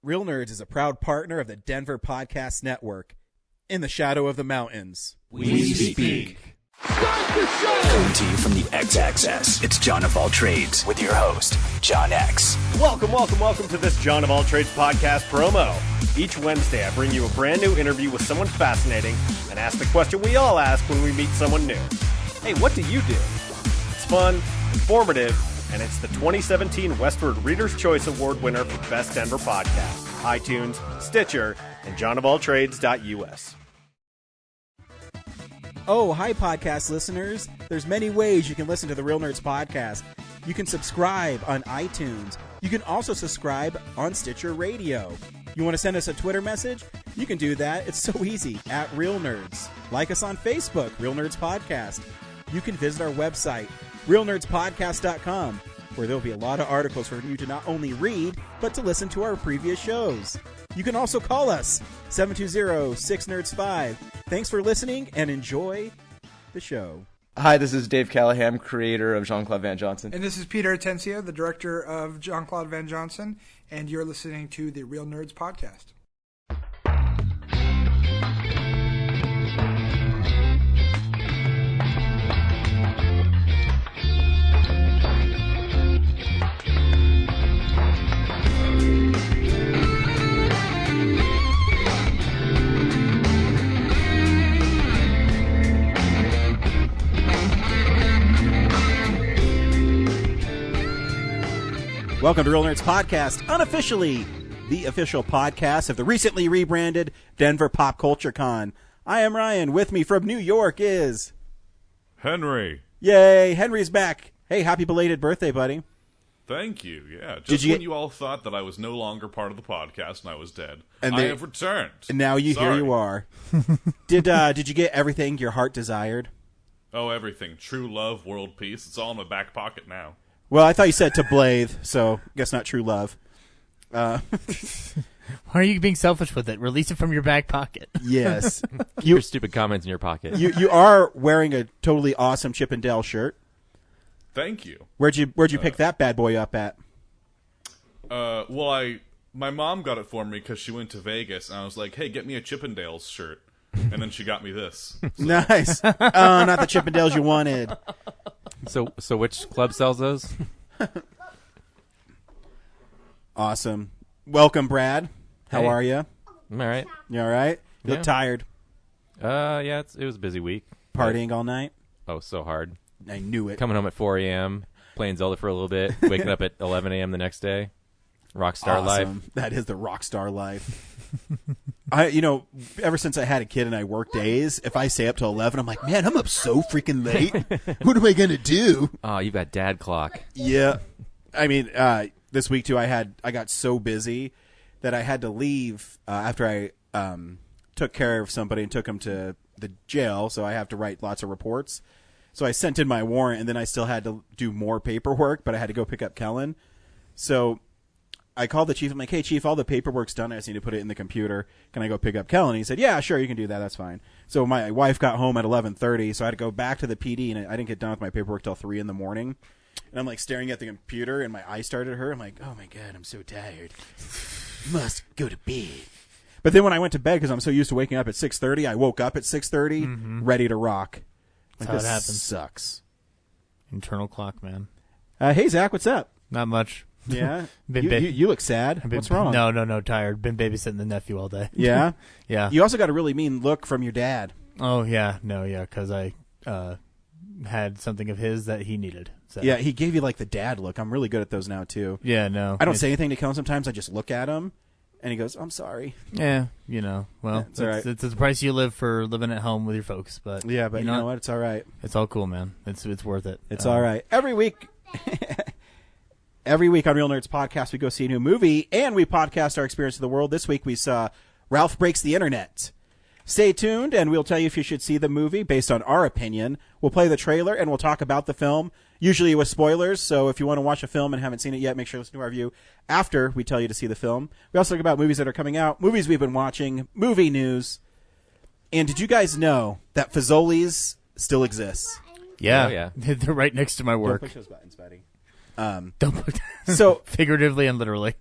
Real Nerds is a proud partner of the Denver Podcast Network. In the shadow of the mountains, we speak. Coming to you from the X-Axis, it's John of All Trades with your host, John X. Welcome to this John of All Trades podcast promo. Each Wednesday, I bring you a brand new interview with someone fascinating and ask the question we all ask when we meet someone new. Hey, what do you do? It's fun, informative, and it's the 2017 Westward Reader's Choice Award winner for Best Denver Podcast, iTunes, Stitcher, and johnofalltrades.us. Oh, hi, podcast listeners. There's many ways you can listen to the Real Nerds podcast. You can subscribe on iTunes. You can also subscribe on Stitcher Radio. You want to send us a Twitter message? You can do that. It's so easy, at Real Nerds. Like us on Facebook, Real Nerds Podcast. You can visit our website, realnerdspodcast.com, where there'll be a lot of articles for you to not only read, but to listen to our previous shows. You can also call us, 720-6nerds5. Thanks for listening, and enjoy the show. Hi, this is Dave Callahan, creator of Jean-Claude Van Johnson. And this is Peter Atencio, the director of Jean-Claude Van Johnson, and you're listening to the Real Nerds Podcast. Welcome to Real Nerds Podcast, unofficially the official podcast of the recently rebranded Denver Pop Culture Con. I am Ryan. With me from New York is... Henry. Yay, Henry's back. Hey, happy belated birthday, buddy. Thanid you, yeah. Just when you all thought that I was no longer part of the podcast and I was dead, and I have returned. And now here you are. Did you get everything your heart desired? Oh, everything. True love, world peace. It's all in my back pocket now. Well, I thought you said to Blathe, so guess not true love. Why are you being selfish with it? Release it from your back pocket. Yes. Your stupid comments in your pocket. You are wearing a totally awesome Chip and Dale shirt. Thank you. Where'd you pick that bad boy up at? My mom got it for me because she went to Vegas, and I was like, hey, get me a Chippendales shirt. And then she got me this. So. Nice. Oh, not the Chippendales you wanted. So which club sells those? Awesome. Welcome, Brad. How are you? I'm all right. You all right? You look tired. Yeah, it was a busy week. Partying all night? Oh, so hard. I knew it. Coming home at 4 a.m., playing Zelda for a little bit, waking up at 11 a.m. the next day. Rockstar life. That is the rockstar life. Ever since I had a kid and I work days, if I stay up till 11, I'm like, man, I'm up so freaking late. What am I going to do? Oh, you've got dad clock. Yeah. I mean, this week, too, I got so busy that I had to leave after I took care of somebody and took him to the jail, so I have to write lots of reports. So I sent in my warrant, and then I still had to do more paperwork, but I had to go pick up Kellen. So I called the chief. I'm like, hey, chief, all the paperwork's done. I just need to put it in the computer. Can I go pick up Kellen? He said, yeah, sure, you can do that. That's fine. So my wife got home at 11:30, so I had to go back to the PD, and I didn't get done with my paperwork till 3 in the morning. And I'm like staring at the computer, and my eyes started to hurt. I'm like, oh, my God, I'm so tired. Must go to bed. But then when I went to bed, because I'm so used to waking up at 6:30, I woke up at 6:30, ready to rock. That's how it happens. This sucks. Internal clock, man. Hey, Zach, what's up? Not much. Yeah? you look sad. What's wrong? No, tired. Been babysitting the nephew all day. Yeah? Yeah. You also got a really mean look from your dad. Oh, yeah. No, yeah, because I had something of his that he needed. So. Yeah, he gave you like the dad look. I'm really good at those now, too. Yeah, no. I don't say anything to Kellen sometimes. I just look at him, and he goes, I'm sorry. Yeah, well, it's all right. It's the price you live for living at home with your folks. But yeah, but you know what? It's all right. It's all cool, man. It's worth it. It's all right. Every week on Real Nerds Podcast, we go see a new movie, and we podcast our experience of the world. This week we saw Ralph Breaks the Internet. Stay tuned, and we'll tell you if you should see the movie based on our opinion. We'll play the trailer, and we'll talk about the film, usually with spoilers. So if you want to watch a film and haven't seen it yet, make sure to listen to our review after we tell you to see the film. We also talk about movies that are coming out, movies we've been watching, movie news. And did you guys know that Fazoli's still exists? Yeah. Oh, yeah. They're right next to my work. Don't push those buttons, buddy. Don't put So figuratively and literally.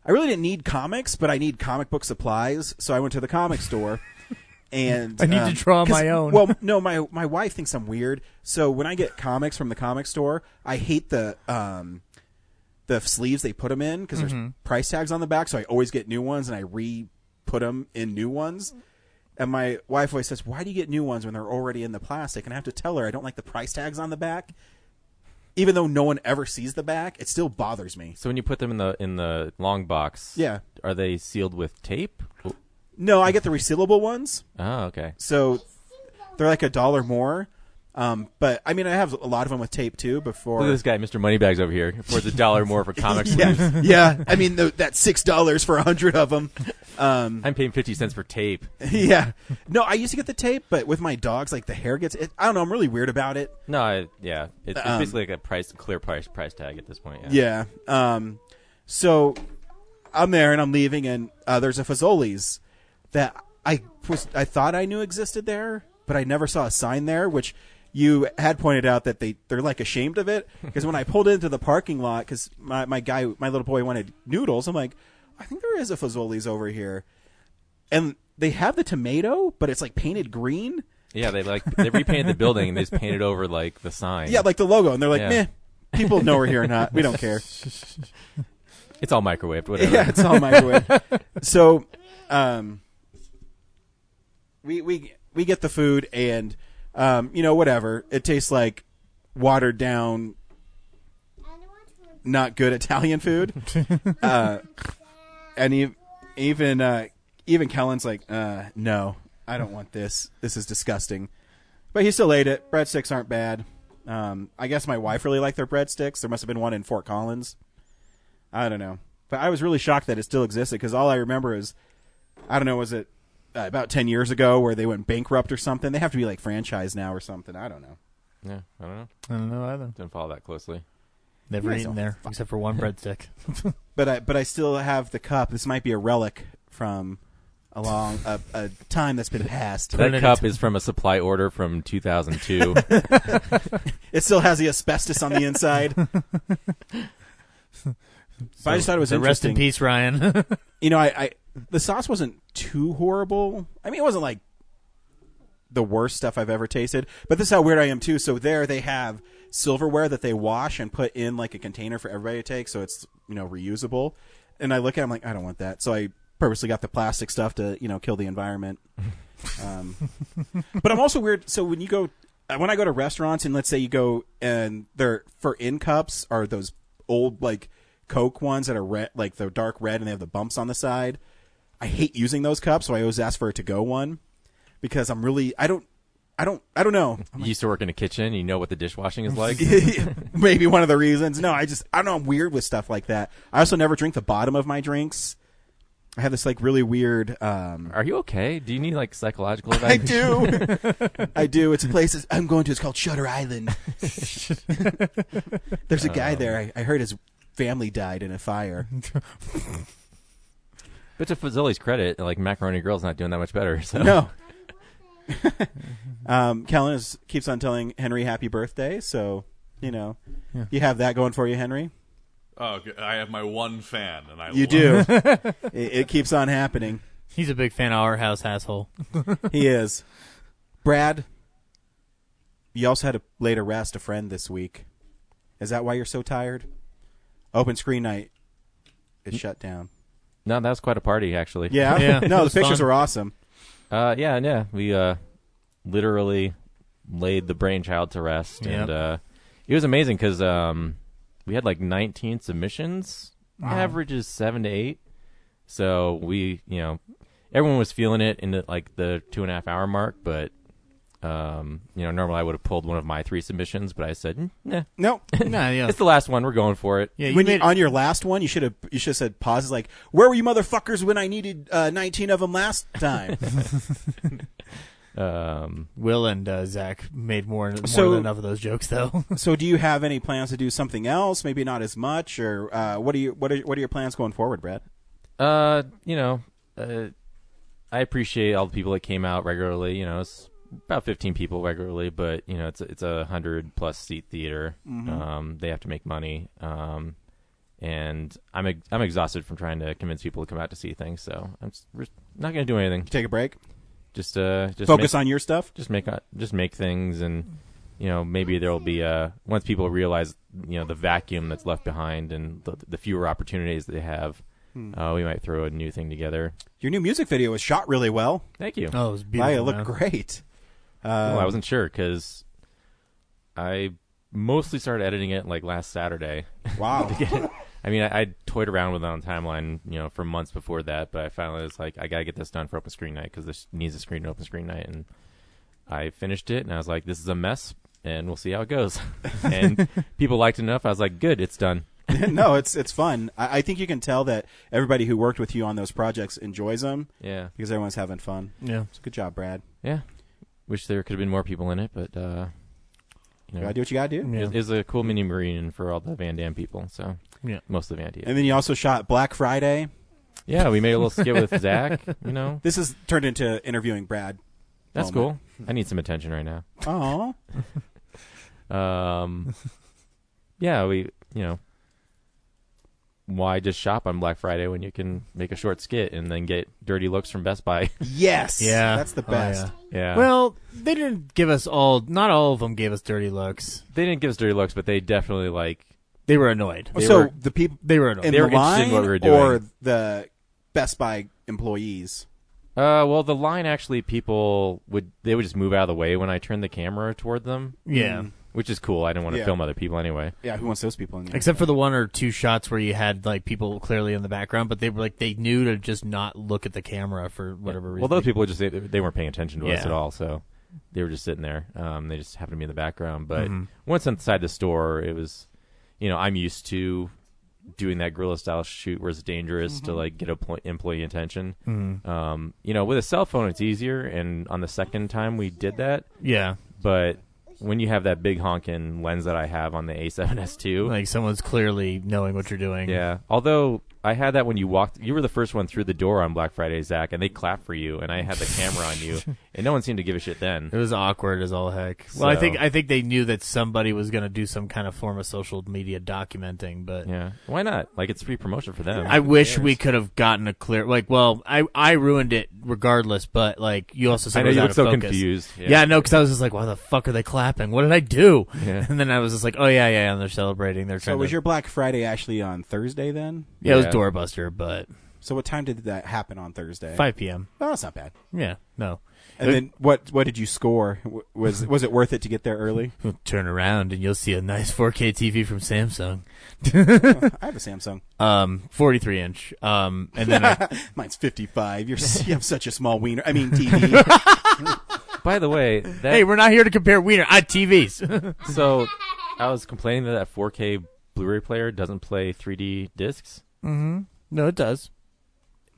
I really didn't need comics, but I need comic book supplies, so I went to the comic store. And I need to draw my own. Well, no, my wife thinks I'm weird. So when I get comics from the comic store, I hate the sleeves they put them in because there's price tags on the back. So I always get new ones and I re-put them in new ones. And my wife always says, "Why do you get new ones when they're already in the plastic?" And I have to tell her I don't like the price tags on the back, even though no one ever sees the back. It still bothers me. So when you put them in the long box, Yeah. are they sealed with tape? No, I get the resealable ones. Oh, okay. So they're like $1 more. But I mean, I have a lot of them with tape too. Before Look at this guy, Mr. Moneybags over here. Affords $1 more for comic sleeves. yeah. I mean, that $6 for 100 of them. I'm paying 50 cents for tape. Yeah. No, I used to get the tape, but with my dogs, like the hair gets. I don't know. I'm really weird about it. No, it's basically like a clear price tag at this point. Yeah. So I'm there and I'm leaving, and there's a Fazoli's that I thought I knew existed there, but I never saw a sign there, which you had pointed out that they're like ashamed of it, because when I pulled into the parking lot, because my little boy wanted noodles, I'm like, I think there is a Fazoli's over here, and they have the tomato, but it's like painted green. Yeah, they repainted the building and they just painted over like the sign. Yeah, like the logo, and they're like, Yeah. meh, people know we're here or not, we don't care. It's all microwaved, whatever. Yeah, it's all microwave. So, we get the food, and whatever. It tastes like watered down, not good Italian food. And even Kellen's like, no, I don't want this. This is disgusting. But he still ate it. Breadsticks aren't bad. I guess my wife really liked their breadsticks. There must have been one in Fort Collins. I don't know. But I was really shocked that it still existed, because all I remember is, I don't know, was it about 10 years ago where they went bankrupt or something? They have to be like franchised now or something. I don't know. Yeah, I don't know. I don't know either. Didn't follow that closely. Never Yeah, eaten so- there except for one breadstick. But I still have the cup. This might be a relic from a time that's been passed. That cup is from a supply order from 2002. It still has the asbestos on the inside. But I just thought it was Rest interesting. in peace, Ryan. I the sauce wasn't too horrible. I mean, it wasn't like the worst stuff I've ever tasted. But this is how weird I am too. So there they have silverware that they wash and put in like a container for everybody to take, so it's reusable. And I look at it, I'm like, I don't want that. So I purposely got the plastic stuff to kill the environment. But I'm also weird. So when I go to restaurants, and let's say you go and they're for in cups are those old like Coke ones that are red, like the dark red, and they have the bumps on the side. I hate using those cups, so I always ask for a to-go one, because I'm really I don't know. You used to work in a kitchen. You know what the dishwashing is like. Maybe one of the reasons. No, I don't know. I'm weird with stuff like that. I also never drink the bottom of my drinks. I have this like really weird. Are you okay? Do you need like psychological advice? I do. I do. It's a place I'm going to. It's called Shutter Island. There's a guy there. I heard his family died in a fire. But to Fazoli's credit, like Macaroni Grill's not doing that much better. So. No. Kellen keeps on telling Henry happy birthday, so you have that going for you, Henry. Oh, I have my one fan, and I You love do. it. It keeps on happening. He's a big fan of Our House Asshole. He is. Brad, you also had to lay to rest a friend this week. Is that why you're so tired? Open screen night is shut down. No, that was quite a party, actually. Yeah? Yeah, it No, the was pictures fun. are awesome. Yeah. We literally laid the brainchild to rest, Yep. and it was amazing because we had like 19 submissions. Average is 7 to 8. So we, everyone was feeling it in like the 2.5 hour mark, but normally I would have pulled one of my 3 submissions, but I said, nah. No. Nah, yeah. It's the last one. We're going for it. Yeah, When on your last one, you should have said pauses like, "Where were you motherfuckers when I needed 19 of them last time?" Will and Zach made more than enough of those jokes, though. So, do you have any plans to do something else? Maybe not as much, or what are your plans going forward, Brad? I appreciate all the people that came out regularly. It's about 15 people regularly, but it's a 100+ seat theater. They have to make money. and I'm exhausted from trying to convince people to come out to see things. So we're not going to do anything. Take a break. Just focus on your stuff. Just make things, and maybe there will be once people realize the vacuum that's left behind and the fewer opportunities they have. We might throw a new thing together. Your new music video was shot really well. Thank you. Oh, it was beautiful. It looked great. Well, I wasn't sure because I mostly started editing it like last Saturday. Wow. I mean, I toyed around with it on timeline, for months before that, but I finally was like, I gotta get this done for open screen night because this needs a screen to open screen night, and I finished it, and I was like, this is a mess, and we'll see how it goes. And people liked it enough. I was like, good, it's done. No, it's fun. I think you can tell that everybody who worked with you on those projects enjoys them. Yeah, because everyone's having fun. Yeah, so good job, Brad. Yeah, wish there could have been more people in it, but you gotta do what you gotta do. Yeah. It's a cool mini reunion for all the Van Damme people. So yeah, most of the Van Damme. And then you also shot Black Friday. Yeah, we made a little skit with Zach. This has turned into interviewing Brad. That's cool. I need some attention right now. Oh. Yeah, we why just shop on Black Friday when you can make a short skit and then get dirty looks from Best Buy? Yes. Yeah. That's the best. Yeah. Well, they didn't give us not all of them gave us dirty looks. They didn't give us dirty looks, but they definitely they were annoyed. The people they were annoyed. in They were the interested line in what we were doing. or the Best Buy employees. Well, the line actually, people would just move out of the way when I turned the camera toward them. Yeah. Which is cool. I didn't want to film other people anyway. Yeah, who wants those people in there? Except for the one or two shots where you had people clearly in the background, but they were they knew to just not look at the camera for whatever reason. Well, those people they weren't paying attention to us at all, so they were just sitting there. They just happened to be in the background. But once inside the store, it was, I'm used to doing that guerrilla style shoot where it's dangerous to get employee attention. With a cell phone, it's easier. And on the second time we did that, but when you have that big honking lens that I have on the A7S II, someone's clearly knowing what you're doing. Yeah. Although I had that when you walked, you were the first one through the door on Black Friday, Zach, and they clapped for you, and I had the camera on you, and no one seemed to give a shit then. It was awkward as all heck. Well, I think they knew that somebody was going to do some kind of form of social media documenting, but yeah, why not? It's free promotion for them. I wish we could have gotten a clear I ruined it regardless, but you also said I know it was you out look of so focus. confused. Yeah, no, because I was just like, why the fuck are they clapping? What did I do? Yeah. And then I was just like, oh yeah, and they're celebrating. They're trying. So was your Black Friday actually on Thursday then? Yeah, it was Doorbuster, but so what time did that happen on Thursday? 5 p.m. Oh, that's not bad. Yeah, no. And then what did you score? Was it worth it to get there early? Turn around and you'll see a nice 4K TV from Samsung. I have a Samsung. 43 inch. And then mine's 55. You have such a small wiener. I mean TV. By the way, hey, we're not here to compare wiener TVs. So I was complaining that 4K Blu-ray player doesn't play 3D discs. Mm-hmm. No, it does.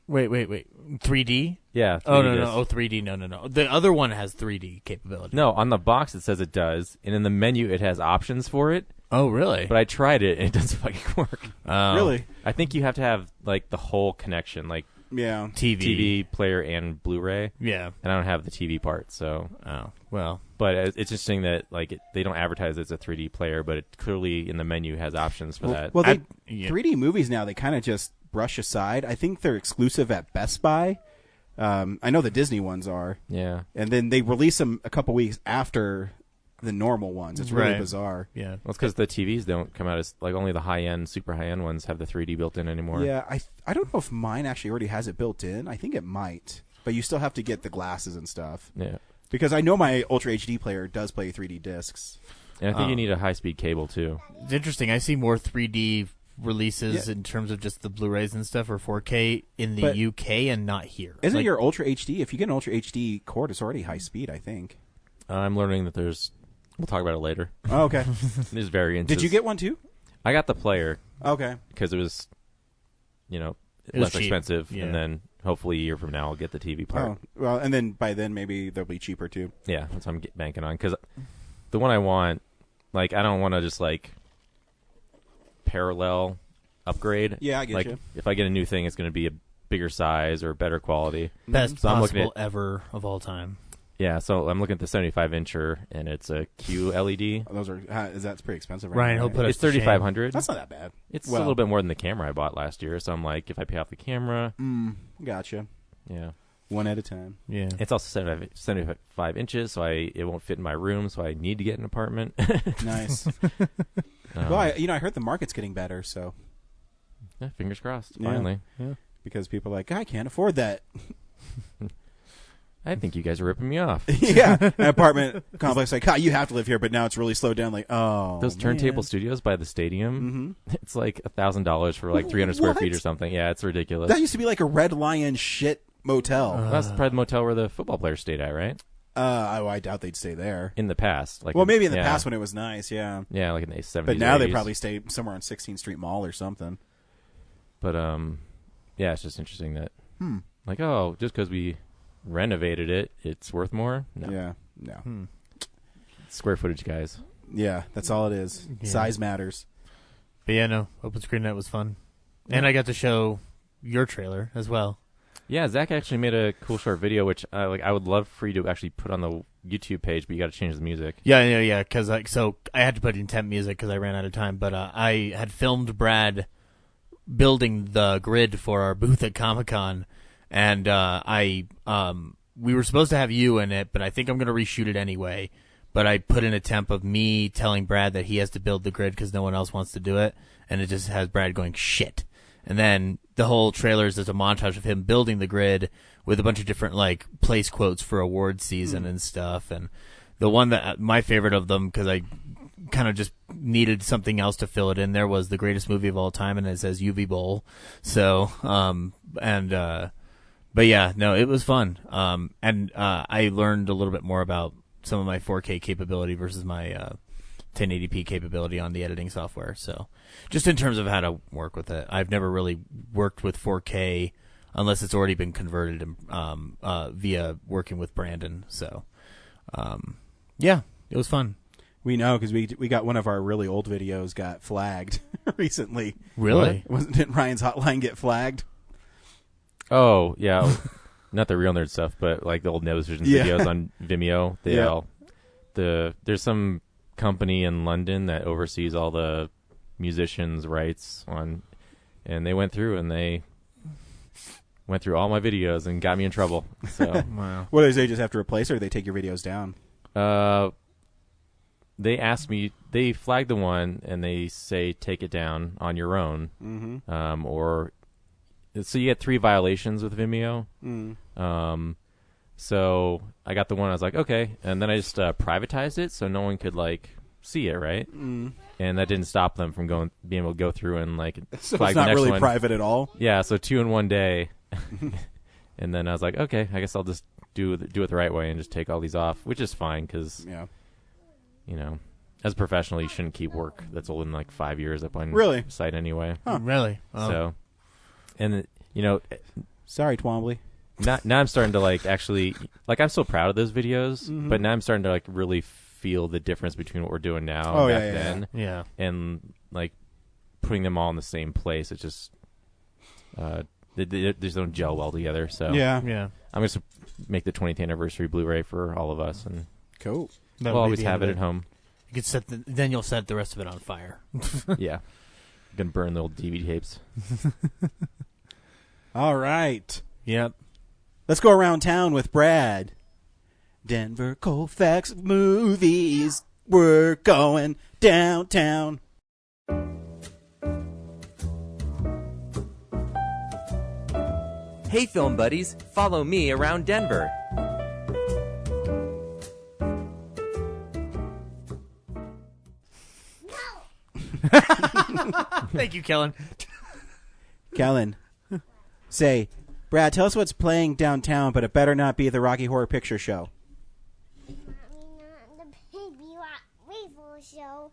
Wait. 3D? Yeah. 3D oh, no. discs. Oh, 3D. No. The other one has 3D capability. No, on the box it says it does, and in the menu it has options for it. Oh, really? But I tried it, and it doesn't fucking work. Oh. Really? I think you have to have, the whole connection, yeah, TV player and Blu-ray. Yeah. And I don't have the TV part, so. Oh, well. But it's interesting that they don't advertise it's a 3D player, but it clearly in the menu has options for that. Well, 3D movies now, they kind of just brush aside. I think they're exclusive at Best Buy. I know the Disney ones are. Yeah. And then they release them a couple weeks after the normal ones. It's really bizarre. Yeah. Well, it's because the TVs don't come out as only the high-end, super high-end ones have the 3D built in anymore. Yeah, I don't know if mine actually already has it built in. I think it might, but you still have to get the glasses and stuff. Yeah. Because I know my Ultra HD player does play 3D discs. And I think you need a high-speed cable too. It's interesting. I see more 3D releases in terms of just the Blu-rays and stuff or 4K in the UK and not here. Isn't your Ultra HD? If you get an Ultra HD cord, it's already high speed, I think. I'm learning that there's. We'll talk about it later. Oh, okay. There's variants. Did you get one too? I got the player. Okay. Because it was, was less cheap. expensive, Yeah. and then hopefully a year from now I'll get the TV part. Oh, well, and then by then maybe they'll be cheaper too. Yeah, that's what I'm banking on. Because the one I want, I don't want to just parallel upgrade. Yeah, I get you. If I get a new thing, it's going to be a bigger size or better quality. Best So I'm looking possible at- ever of all time. Yeah, so I'm looking at the 75-incher, and it's a QLED. Those are that's pretty expensive. Ryan, now, he'll put It's us to shame. $3,500. That's not that bad. It's Well- a little bit more than the camera I bought last year. So I'm like, if I pay off the camera, Gotcha. yeah. One at a time. Yeah. It's also 75 inches, so it won't fit in my room. So I need to get an apartment. Nice. Well, I heard the market's getting better, so Yeah, fingers crossed. Yeah. Finally, because people are like, I can't afford that. I think you guys are ripping me off. Yeah, an apartment complex like, you have to live here, but now it's really slowed down. Like, Those turntable studios by the stadium, it's like $1,000 for like 300 square feet or something. Yeah, it's ridiculous. That used to be like a Red Lion shit motel. That's probably the motel where the football players stayed at, right? I doubt they'd stay there. In the past, like Maybe in the past when it was nice, yeah. Yeah, like in the 70s. But now or they 80s. probably stay somewhere on 16th Street Mall or something. But yeah, it's just interesting that like, oh, just because we renovated it, it's worth more. No, Yeah, no. square footage, guys. Yeah, that's all it is. Yeah. Size matters. But yeah, no, Open Screen Night was fun. And I got to show your trailer as well. Yeah, Zach actually made a cool short video, which I would love for you to actually put on the YouTube page, but you got to change the music. Yeah, because so I had to put in temp music because I ran out of time. But I had filmed Brad building the grid for our booth at Comic-Con, and we were supposed to have you in it, but I think I'm going to reshoot it anyway. But I put in a temp of me telling Brad that he has to build the grid because no one else wants to do it, and it just has Brad going, shit. And then the whole trailer is just a montage of him building the grid with a bunch of different like place quotes for award season and stuff. And the one that my favorite of them, because I kind of just needed something else to fill it in there, was the greatest movie of all time, and it says UV Bowl. So but yeah, no, it was fun. And I learned a little bit more about some of my 4K capability versus my 1080p capability on the editing software. So just in terms of how to work with it, I've never really worked with 4K unless it's already been converted via working with Brandon. So yeah, it was fun. We know because we got one of our really old videos got flagged recently. Really? Didn't Ryan's Hotline get flagged? Oh, yeah. Not the Real Nerd stuff, but like the old Nose Vision videos on Vimeo. There's some company in London that oversees all the musicians' rights on, and they went through all my videos and got me in trouble. So Wow. What do they just have to replace, or do they take your videos down? they asked me, they flagged the one and they say take it down on your own. Mm-hmm. Or so you get 3 violations with Vimeo. So I got the one, I was like, okay. And then I just privatized it so no one could like see it, right? And that didn't stop them from being able to go through and like So flag it's the not next really one. private at all. Yeah, so 2 in one day. And then I was like, okay, I guess I'll just do it the right way and just take all these off, which is fine because, Yeah. you know, as a professional, you shouldn't keep work that's older than like 5 years up on Really? your site anyway. Really? Oh. So, and you know, Sorry, Twombly. now I'm starting to like actually like I'm still proud of those videos, but now I'm starting to like really feel the difference between what we're doing now Oh, and yeah, back yeah, then, Yeah. and like putting them all in the same place. It's just they just don't gel well together. So Yeah. Yeah. I'm going to make the 20th anniversary Blu-ray for all of us, and Cool. That we'll would be always the have end it of at home. You could then you'll set the rest of it on fire. Yeah, gonna burn the old DVD tapes. All right. Yep. Let's go around town with Brad. Denver Colfax movies. We're going downtown. Hey, film buddies, follow me around Denver. Thank you, Kellen. Kellen, say, Brad, tell us what's playing downtown, but it better not be the Rocky Horror Picture Show. The Baby Weevil Show.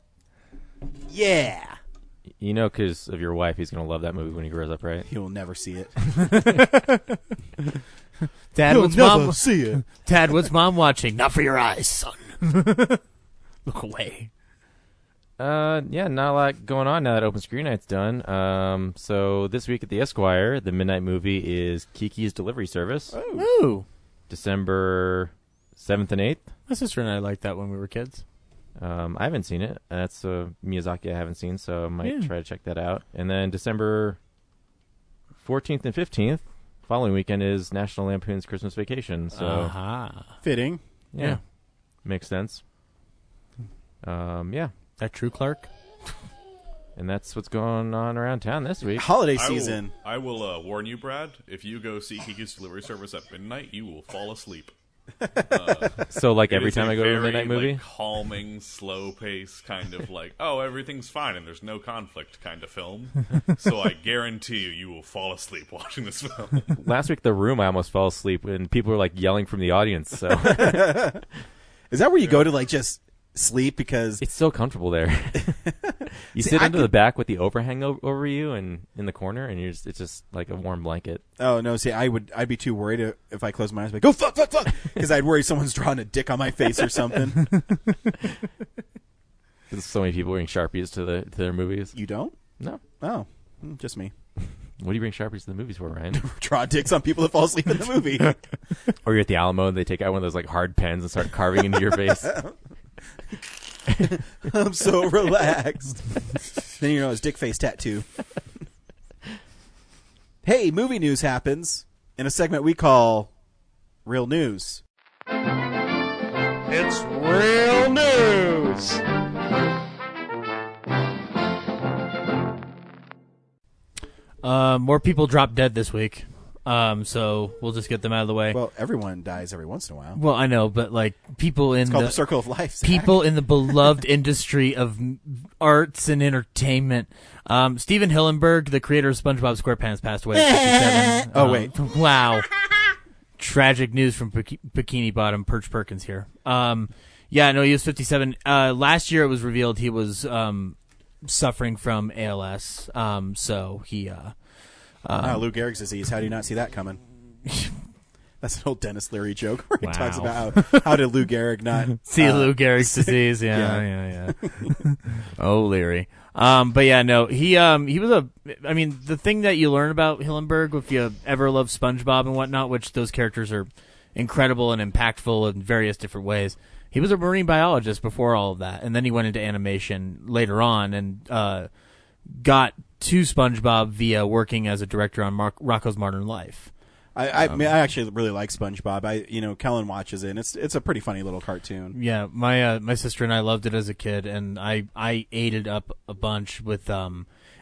Yeah. You know, because of your wife, he's gonna love that movie when he grows up, right? He will never see it. Dad, what's mom? see it. Dad, what's mom watching? Not for your eyes, son. Look away. Yeah, not a lot going on now that Open Screen Night's done. So this week at the Esquire, the midnight movie is Kiki's Delivery Service. Ooh. December 7th and 8th. My sister and I liked that when we were kids. I haven't seen it. That's Miyazaki I haven't seen, so I might Yeah. try to check that out. And then December 14th and 15th, following weekend, is National Lampoon's Christmas Vacation. So Fitting. yeah, makes sense. Yeah. That true, Clark? And that's what's going on around town this week. Holiday season. I will warn you, Brad. If you go see Kiki's Delivery Service at midnight, you will fall asleep. So, like, It every is time a I go to a very, midnight movie? like, calming, slow pace kind of like, oh, everything's fine and there's no conflict kind of film. So I guarantee you will fall asleep watching this film. Last week, The Room, I almost fell asleep, and people were, like, yelling from the audience. So Is that where you go to like just sleep because it's so comfortable there. You See, sit I under the could- back with the overhang over you and in the corner, and it's just like a warm blanket. Oh no! See, I'd be too worried if I closed my eyes. Like, go fuck, because I'd worry someone's drawing a dick on my face or something. There's so many people bring Sharpies to their movies. You don't? No. Oh, just me. What do you bring Sharpies to the movies for, Ryan? Draw dicks on people that fall asleep in the movie. Or you're at the Alamo and they take out one of those like hard pens and start carving into your face. I'm so relaxed. Then you know his dick face tattoo. Hey, movie news happens in a segment we call Real News. It's real news. More people dropped dead this week. So we'll just get them out of the way. Well, everyone dies every once in a while. Well, I know, but like people in It's called the circle of life, Zach. people in the beloved industry of arts and entertainment. Steven Hillenburg, the creator of SpongeBob SquarePants, passed away at 57. Oh, wait. Wow. Tragic news from Bikini Bottom. Perch Perkins here. Yeah, no, he was 57. Last year it was revealed he was suffering from ALS. So he. Lou Gehrig's disease. How do you not see that coming? That's an old Dennis Leary joke where he talks Wow. about how did Lou Gehrig not see Lou Gehrig's disease. Yeah. Oh, Leary. But yeah, no, he was I mean, the thing that you learn about Hillenburg, if you ever love SpongeBob and whatnot, which those characters are incredible and impactful in various different ways. He was a marine biologist before all of that, and then he went into animation later on and got to SpongeBob via working as a director on Rocko's Modern Life. I mean, I actually really like SpongeBob. Kellen watches it, and it's a pretty funny little cartoon. Yeah, my sister and I loved it as a kid, and I ate it up a bunch with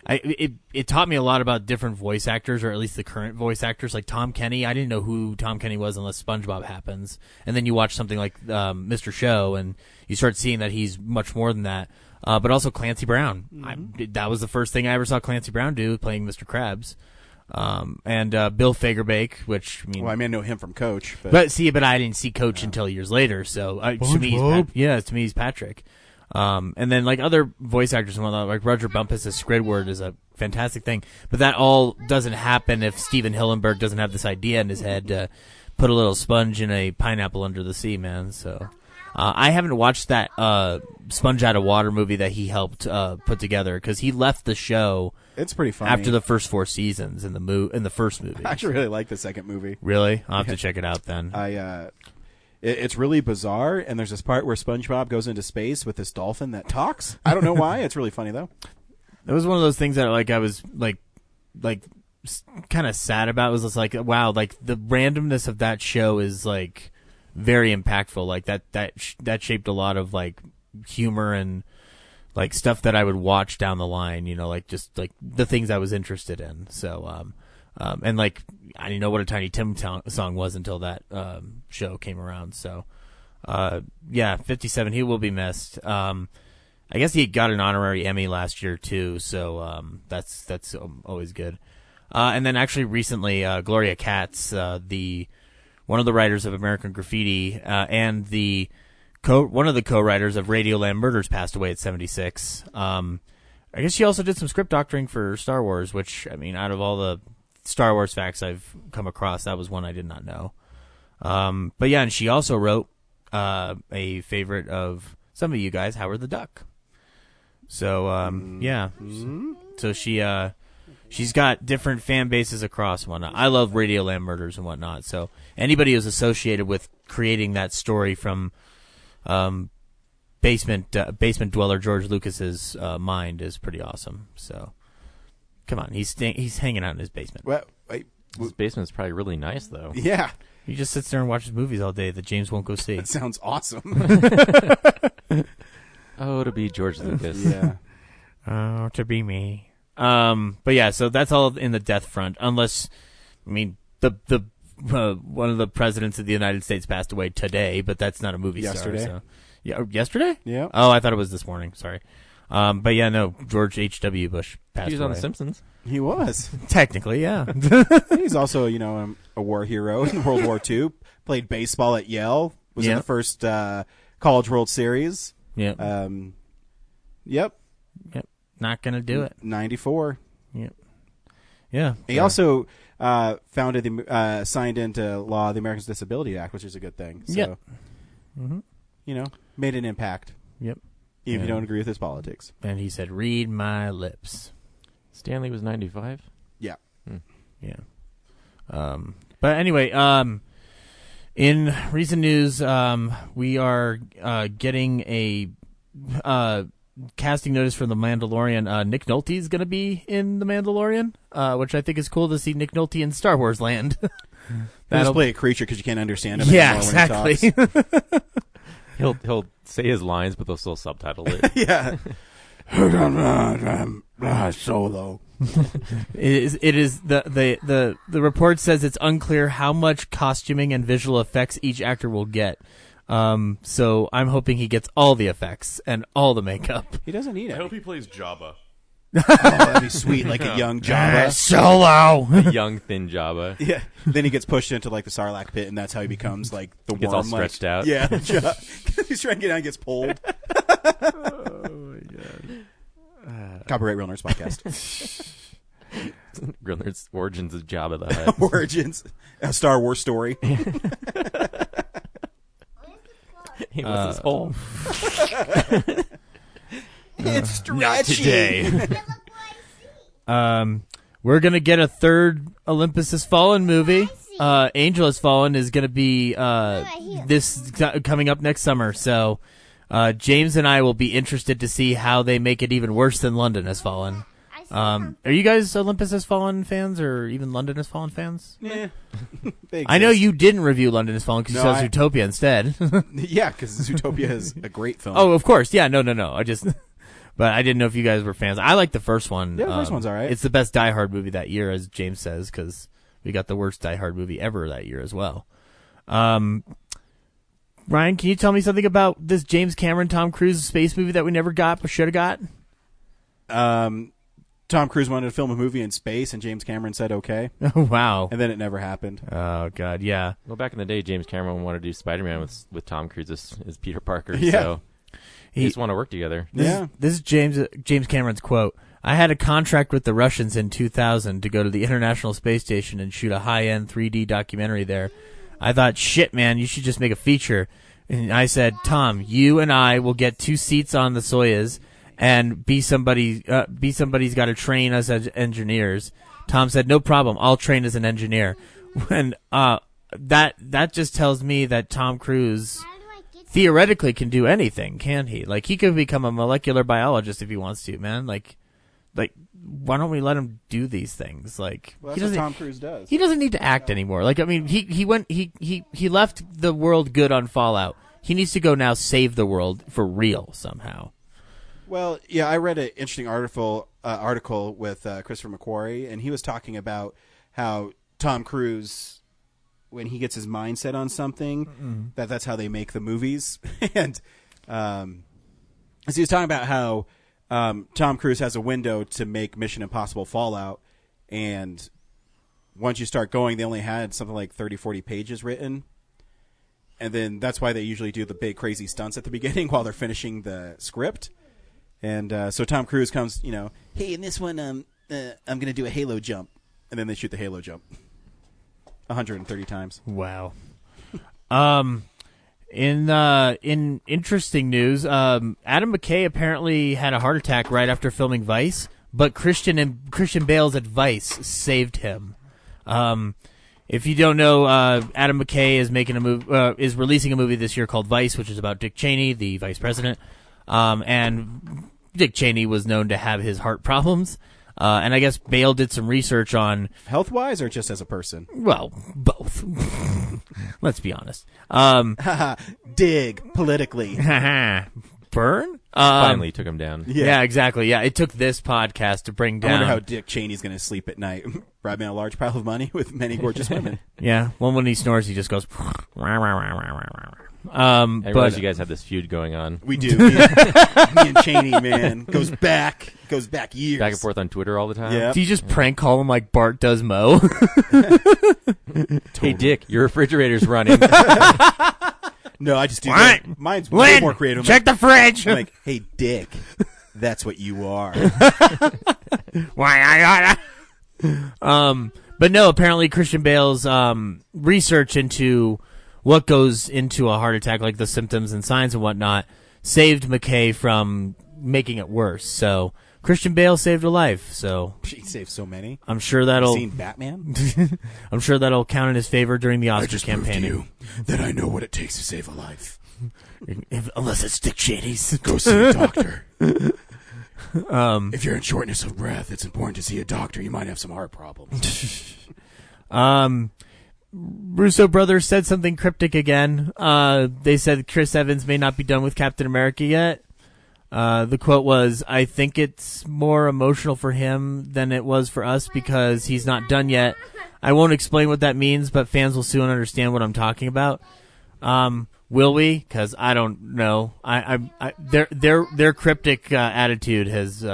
it taught me a lot about different voice actors, or at least the current voice actors, like Tom Kenny. I didn't know who Tom Kenny was unless SpongeBob happens, and then you watch something like Mr. Show, and you start seeing that he's much more than that. But also Clancy Brown. That was the first thing I ever saw Clancy Brown do, playing Mr. Krabs. And Bill Fagerback, which I know him from Coach, but I didn't see Coach until years later. So to me, he's Patrick. And then like other voice actors and whatnot, like Roger Bumpus as Squidward is a fantastic thing. But that all doesn't happen if Steven Hillenburg doesn't have this idea in his head to put a little sponge in a pineapple under the sea, man. So. I haven't watched that Sponge Out of Water movie that he helped put together because he left the show. It's pretty funny after the first 4 seasons in the first movie. I actually really like the second movie. Really, I'll have to check it out then. It's really bizarre, and there's this part where SpongeBob goes into space with this dolphin that talks. I don't know why. It's really funny though. It was one of those things that I was like kind of sad about. It was just like, wow, like the randomness of that show is like very impactful. Like that shaped a lot of like humor and like stuff that I would watch down the line, like just like the things I was interested in. So, and like I didn't know what a Tiny Tim song was until that show came around. So, 57, he will be missed. I guess he got an honorary Emmy last year too. So, that's always good. And then actually recently, Gloria Katz, one of the writers of American Graffiti, and one of the co-writers of Radioland Murders passed away at 76. I guess she also did some script doctoring for Star Wars, which, I mean, out of all the Star Wars facts I've come across, that was one I did not know. But yeah, and she also wrote a favorite of some of you guys, Howard the Duck. So, yeah. So she she's got different fan bases across and whatnot. I love Radioland Murders and whatnot. So anybody who's associated with creating that story from basement dweller George Lucas's mind is pretty awesome. So come on, he's hanging out in his basement. Well, His basement's probably really nice, though. yeah, He just sits there and watches movies all day that James won't go see. that sounds awesome. Oh, to be George Lucas. Yeah. Oh, to be me. But yeah, so that's all in the death front. Unless, I mean, the one of the presidents of the United States passed away today, but that's not a movie Yesterday. star. So. Yeah, yesterday? Yeah. Oh, I thought it was this morning. Sorry. But yeah, no, George H.W. Bush passed He was away. on The Simpsons. He was. Technically, yeah. He's also, a war hero in World War II. Played baseball at Yale. Was in Yeah. the first College World Series. Yep. Yep. Yep. Not gonna do it. 94. Yep. Yeah. He also signed into law the Americans with Disability Act, which is a good thing. So, Yep. Mm-hmm. Made an impact. Yep. Even if you don't agree with his politics. And he said, "Read my lips." Stanley was 95. Yeah. Yeah. But anyway, in recent news, we are getting a casting notice for The Mandalorian. Nick Nolte is going to be in The Mandalorian, which I think is cool to see Nick Nolte in Star Wars land. Just play a creature because you can't understand him Yeah, anymore when exactly. he talks. He'll say his lines, but they'll still subtitle it. Yeah. Solo. It is the report says it's unclear how much costuming and visual effects each actor will get. So I'm hoping he gets all the effects and all the makeup. He doesn't need I it. hope he plays Jabba. Oh, that'd be sweet, like a young Jabba. Solo. A young, thin Jabba. Yeah. Then he gets pushed into like the Sarlacc pit, and that's how he becomes like the Gets worm. all stretched out. Yeah. He's trying to get out and gets pulled. Oh my god. Copyright Real Nerds Podcast. Real Nerds Origins of Jabba the Hutt. Origins. A Star Wars story. Hey, what's his hole? It's stretchy. Not today. We're gonna get a third Olympus Has Fallen movie. Angel Has Fallen is gonna be coming up next summer. So James and I will be interested to see how they make it even worse than London Has Fallen. Are you guys Olympus Has Fallen fans or even London Has Fallen fans? Yeah. I know you didn't review London Has Fallen because you saw Zootopia instead. Yeah, because Zootopia is a great film. Oh, of course. Yeah, no. But I didn't know if you guys were fans. I like the first one. Yeah, the first one's all right. It's the best Die Hard movie that year, as James says, because we got the worst Die Hard movie ever that year as well. Ryan, can you tell me something about this James Cameron, Tom Cruise space movie that we never got but should have got? Tom Cruise wanted to film a movie in space, and James Cameron said okay. Oh, wow. And then it never happened. Oh, God, yeah. Well, back in the day, James Cameron wanted to do Spider-Man with Tom Cruise as Peter Parker. Yeah. So they just want to work together. This is James Cameron's quote. "I had a contract with the Russians in 2000 to go to the International Space Station and shoot a high-end 3D documentary there. I thought, shit, man, you should just make a feature. And I said, Tom, you and I will get 2 seats on the Soyuz and be somebody's got to train us as engineers. Tom said, no problem, I'll train as an engineer." And that just tells me that Tom Cruise theoretically can do anything, can't he? Like, he could become a molecular biologist if he wants to, man. Like, why don't we let him do these things? Like, Well, that's what Tom Cruise does. He doesn't need to act anymore. Like, I mean, he left the world good on Fallout. He needs to go now save the world for real somehow. Well, yeah, I read an interesting article with Christopher McQuarrie, and he was talking about how Tom Cruise, when he gets his mindset on something, that's how they make the movies. And so he was talking about how Tom Cruise has a window to make Mission Impossible Fallout, and once you start going, they only had something like 30, 40 pages written. And then that's why they usually do the big crazy stunts at the beginning while they're finishing the script. And so Tom Cruise comes, hey, in this one, I'm going to do a halo jump. And then they shoot the halo jump 130 times. Wow. In interesting news, Adam McKay apparently had a heart attack right after filming Vice, but Christian Bale's advice saved him. If you don't know, Adam McKay is releasing a movie this year called Vice, which is about Dick Cheney, the vice president. And Dick Cheney was known to have his heart problems. And I guess Bale did some research on health-wise or just as a person. Well, both. Let's be honest. Dig politically. Burn. Finally took him down. Yeah, exactly. Yeah, it took this podcast to bring down. I wonder how Dick Cheney's going to sleep at night. Robbing a large pile of money with many gorgeous women. Yeah. Well, when he snores, he just goes. I realize you guys have this feud going on. We do. Me and Cheney, man, goes back years. Back and forth on Twitter all the time. Yeah. Do you just prank call him like Bart does Moe? Hey, Dick, your refrigerator's running. No, I just do that. Mine's way more creative. Check the fridge. I'm like, hey, Dick, that's what you are. Why I gotta. But no, apparently Christian Bale's research into what goes into a heart attack, like the symptoms and signs and whatnot, saved McKay from making it worse. So Christian Bale saved a life. So He saved so many. I'm sure that'll. Seen Batman? I'm sure that'll count in his favor during the Oscar campaign. To you that I know what it takes to save a life. Unless it's Dick Cheney's. Go see a doctor. If you're in shortness of breath, it's important to see a doctor. You might have some heart problems. Russo brothers said something cryptic again. They said Chris Evans may not be done with Captain America yet. The quote was, "I think it's more emotional for him than it was for us because he's not done yet. I won't explain what that means, but fans will soon understand what I'm talking about." Will we? Because I don't know. Their cryptic attitude has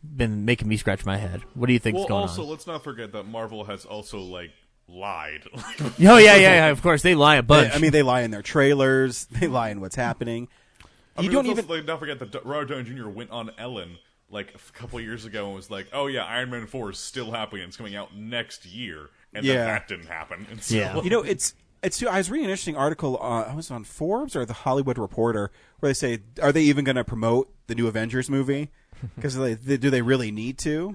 been making me scratch my head. What do you think's going also, on? let's not forget that Marvel has also lied. Oh yeah. Of course, they lie a bunch. They lie in their trailers. They lie in what's happening. Let's not forget that Robert Downey Jr. went on Ellen like a couple of years ago and was like, "Oh yeah, Iron Man 4 is still happening. It's coming out next year," and then that didn't happen. And so, It's I was reading an interesting article. I was on Forbes or the Hollywood Reporter where they say, "Are they even going to promote the new Avengers movie? Because do they really need to?"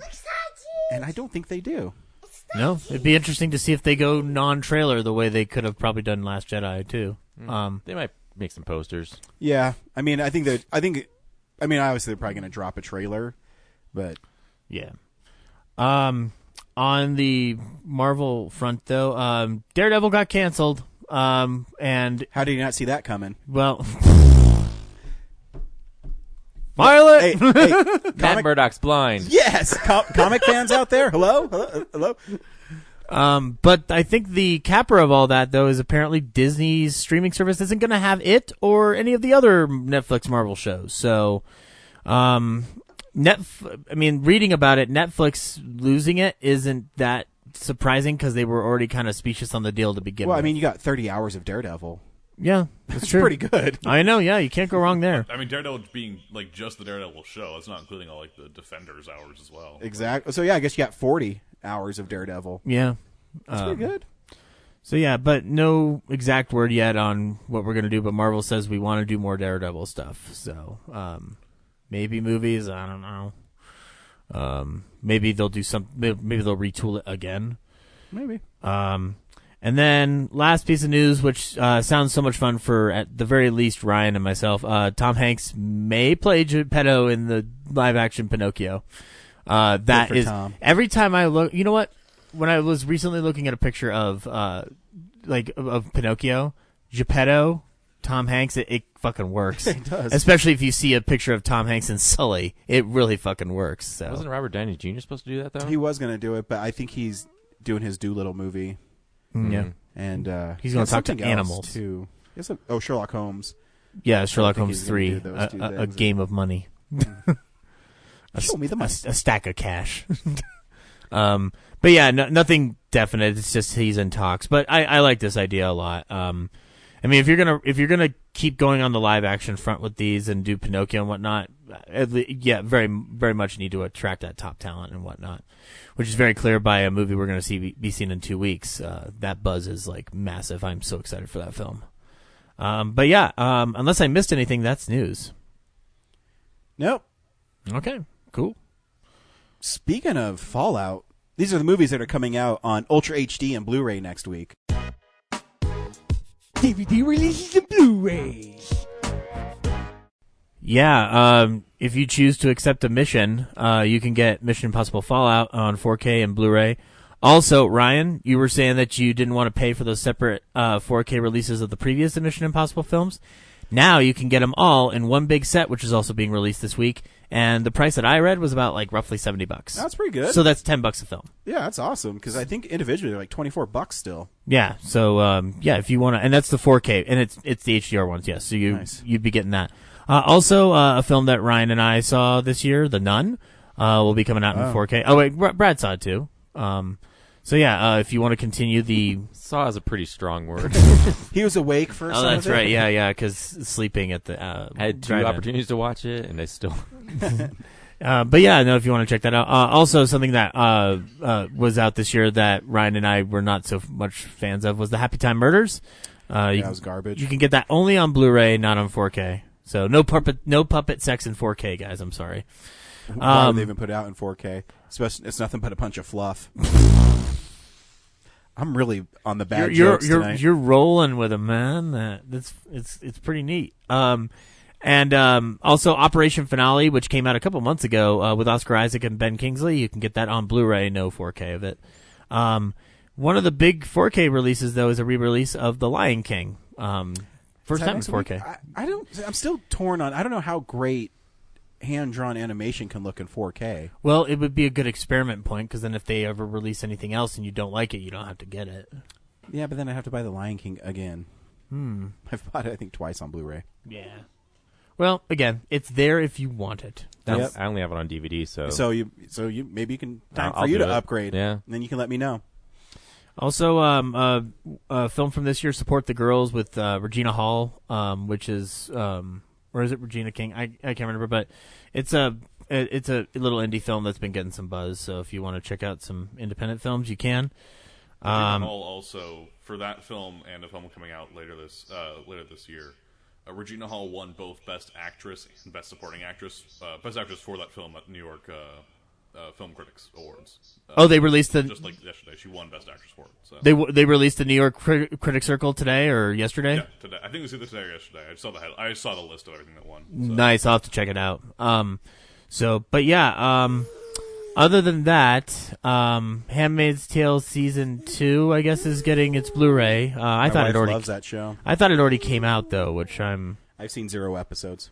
And I don't think they do. No, it'd be interesting to see if they go non-trailer the way they could have probably done Last Jedi too. They might make some posters. Yeah, obviously they're probably going to drop a trailer, but yeah. On the Marvel front, though, Daredevil got canceled. And how did you not see that coming? Well, Violet. Hey, Matt Murdock's blind. Yes, comic fans out there. Hello. But I think the capper of all that, though, is apparently Disney's streaming service isn't going to have it or any of the other Netflix Marvel shows. So, reading about it, Netflix losing it isn't that surprising because they were already kind of specious on the deal to begin with. Well, you got 30 hours of Daredevil. Yeah, that's true. Pretty good. I know, yeah, you can't go wrong there. Daredevil being just the Daredevil show, it's not including all the Defenders hours as well. Exactly. So yeah, I guess you got 40 hours of Daredevil. Yeah. That's pretty good. So yeah, but no exact word yet on what we're going to do, but Marvel says we want to do more Daredevil stuff. So, maybe movies, I don't know. Maybe they'll do maybe they'll retool it again. Maybe. And then last piece of news, which sounds so much fun for, at the very least, Ryan and myself. Tom Hanks may play Geppetto in the live-action Pinocchio. That is Tom. Every time I look. You know what? When I was recently looking at a picture of of Pinocchio, Geppetto, Tom Hanks, it fucking works. It does. Especially if you see a picture of Tom Hanks and Sully, it really fucking works. So. Wasn't Robert Downey Jr. supposed to do that though? He was going to do it, but I think he's doing his Doolittle movie. Yeah, and he's going to talk to animals too. Sherlock Holmes. Yeah, Sherlock Holmes 3, a game of money. Show me the money. A stack of cash. But yeah, nothing definite. It's just he's in talks. But I like this idea a lot. If you're gonna keep going on the live action front with these and do Pinocchio and whatnot, very very much need to attract that top talent and whatnot, which is very clear by a movie we're gonna be seen in 2 weeks. That buzz is massive. I'm so excited for that film. But yeah, unless I missed anything, that's news. Nope. Okay, cool. speaking of Fallout, these are the movies that are coming out on Ultra HD and Blu-ray next week. DVD releases and Blu-rays. Yeah, if you choose to accept a mission, you can get Mission Impossible Fallout on 4K and Blu-ray. Also, Ryan, you were saying that you didn't want to pay for those separate 4K releases of the previous Mission Impossible films. Now you can get them all in one big set, which is also being released this week. And the price that I read was about like roughly $70. That's pretty good. So that's $10 a film. Yeah, that's awesome because I think individually they're like $24 still. Yeah. So yeah, if you want to, and that's the 4K, and it's the HDR ones. Yes. So you'd be getting that. Also, a film that Ryan and I saw this year, The Nun, will be coming out in 4K. Oh wait, Brad saw it too. So yeah, if you want to continue the saw is a pretty strong word. He was awake for. Oh, that's right. Yeah, because sleeping at the. I had 2 opportunities to watch it, and I still. But yeah, no, if you want to check that out. Also, something that was out this year that Ryan and I were not so much fans of was the Happy Time Murders. That was garbage. You can get that only on Blu-ray, not on 4K. So no puppet sex in 4K, guys. I'm sorry. Why would they even put it out in 4K? Especially, it's nothing but a bunch of fluff. I'm really on the bad jokes tonight. You're rolling with them, man. It's pretty neat. And also Operation Finale, which came out a couple months ago with Oscar Isaac and Ben Kingsley. You can get that on Blu-ray, no 4K of it. One of the big 4K releases, though, is a re-release of The Lion King. First time in 4K. I'm still torn on. I don't know how great hand-drawn animation can look in 4K. Well, it would be a good experiment point because then if they ever release anything else and you don't like it, you don't have to get it. Yeah, but then I have to buy The Lion King again. I've bought it, I think, twice on Blu-ray. Yeah. Well, again, it's there if you want it. Yep. I only have it on DVD, so you maybe you can time I'll for you do to it. upgrade. Yeah, and then you can let me know. Also, a film from this year, Support the Girls with Regina Hall, which is or is it Regina King? I can't remember, but it's a little indie film that's been getting some buzz. So if you want to check out some independent films, you can. Regina Hall also for that film and a film coming out later this year. Regina Hall won both Best Actress and Best Supporting Actress. Best Actress for that film at New York Film Critics Awards. They released the just like yesterday. She won Best Actress for it. So. They released the New York Critics Circle today or yesterday. Yeah, today. I think it was either today or yesterday. I saw the list of everything that won. So. Nice. I'll have to check it out. But yeah. Other than that, Handmaid's Tale season 2, I guess, is getting its Blu-ray. My wife loves that show. I thought it already came out though, which I've seen 0 episodes.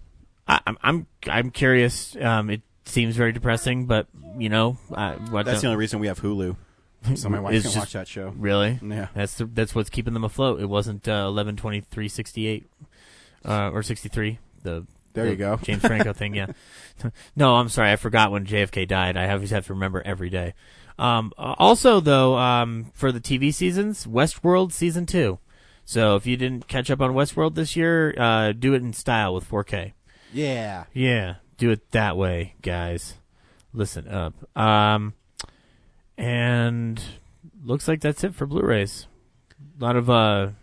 I'm curious. It seems very depressing, but that's the only reason we have Hulu, so my wife can watch that show. Really? Yeah. That's what's keeping them afloat. It wasn't 11/23/68 or 63. There you go. James Franco thing, yeah. No, I'm sorry. I forgot when JFK died. I always have to remember every day. Also, though, for the TV seasons, Westworld Season 2. So if you didn't catch up on Westworld this year, do it in style with 4K. Yeah. Yeah. Do it that way, guys. Listen up. And looks like that's it for Blu-rays. A lot of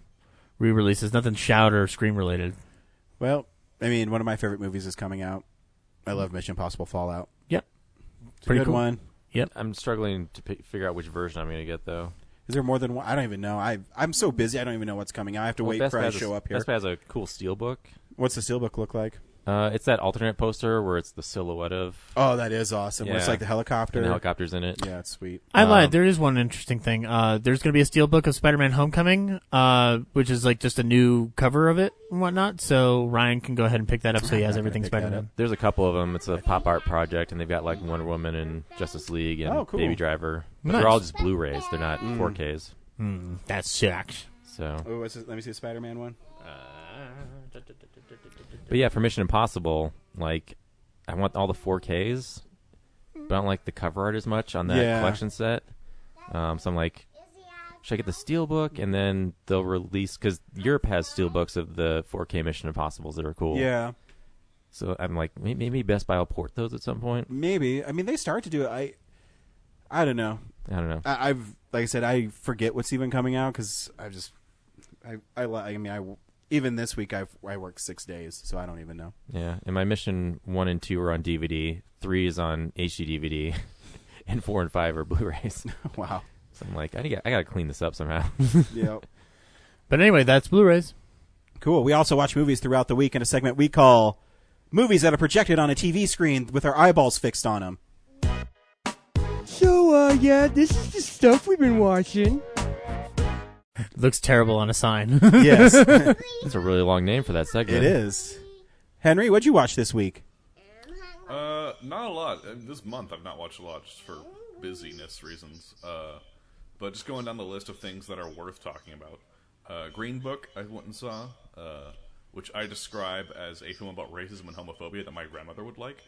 re-releases. Nothing Shout or Scream related. Well, I mean, one of my favorite movies is coming out. I love Mission Impossible Fallout. Yep. It's pretty good one. Yep. I'm struggling to figure out which version I'm going to get, though. Is there more than one? I don't even know. I'm so busy, I don't even know what's coming out. I have to wait for it to show up here. Best Buy has a cool steelbook. What's the steelbook look like? It's that alternate poster where it's the silhouette of... Oh, that is awesome. Where it's like the helicopter. And the helicopter's in it. Yeah, it's sweet. I lied. There is one interesting thing. There's going to be a steelbook of Spider-Man Homecoming, which is like just a new cover of it and whatnot. So Ryan can go ahead and pick that up so he has everything Spider-Man. There's a couple of them. It's a pop art project, and they've got like Wonder Woman and Justice League and cool. Baby Driver. But Nice. they're all just Blu-rays. They're not 4Ks. That sucks. So. Oh, let me see the Spider-Man one. But yeah, for Mission Impossible, like, I want all the 4Ks, but I don't like the cover art as much on that collection set. So I'm like, should I get the Steelbook? And then they'll release, because Europe has Steelbooks of the 4K Mission Impossibles that are cool. Yeah. So I'm like, maybe Best Buy will port those at some point. Maybe. I mean, they start to do it. I don't know. I've like I said, I forget what's even coming out because even this week I worked 6 days, so I don't even know. Yeah, and my Mission 1 and 2 are on DVD. 3 is on HD DVD. and 4 and 5 are Blu-rays. Wow. So I'm like, I gotta clean this up somehow. Yep. But anyway, that's Blu-rays. Cool. We also watch movies throughout the week in a segment we call Movies That Are Projected on a TV Screen with Our Eyeballs Fixed on Them. So, yeah, this is the stuff we've been watching. Looks terrible on a sign. Yes. That's a really long name for that segment. It is. Henry, what'd you watch this week? Not a lot. This month I've not watched a lot just for busyness reasons. But just going down the list of things that are worth talking about. Green Book I went and saw, which I describe as a film about racism and homophobia that my grandmother would like.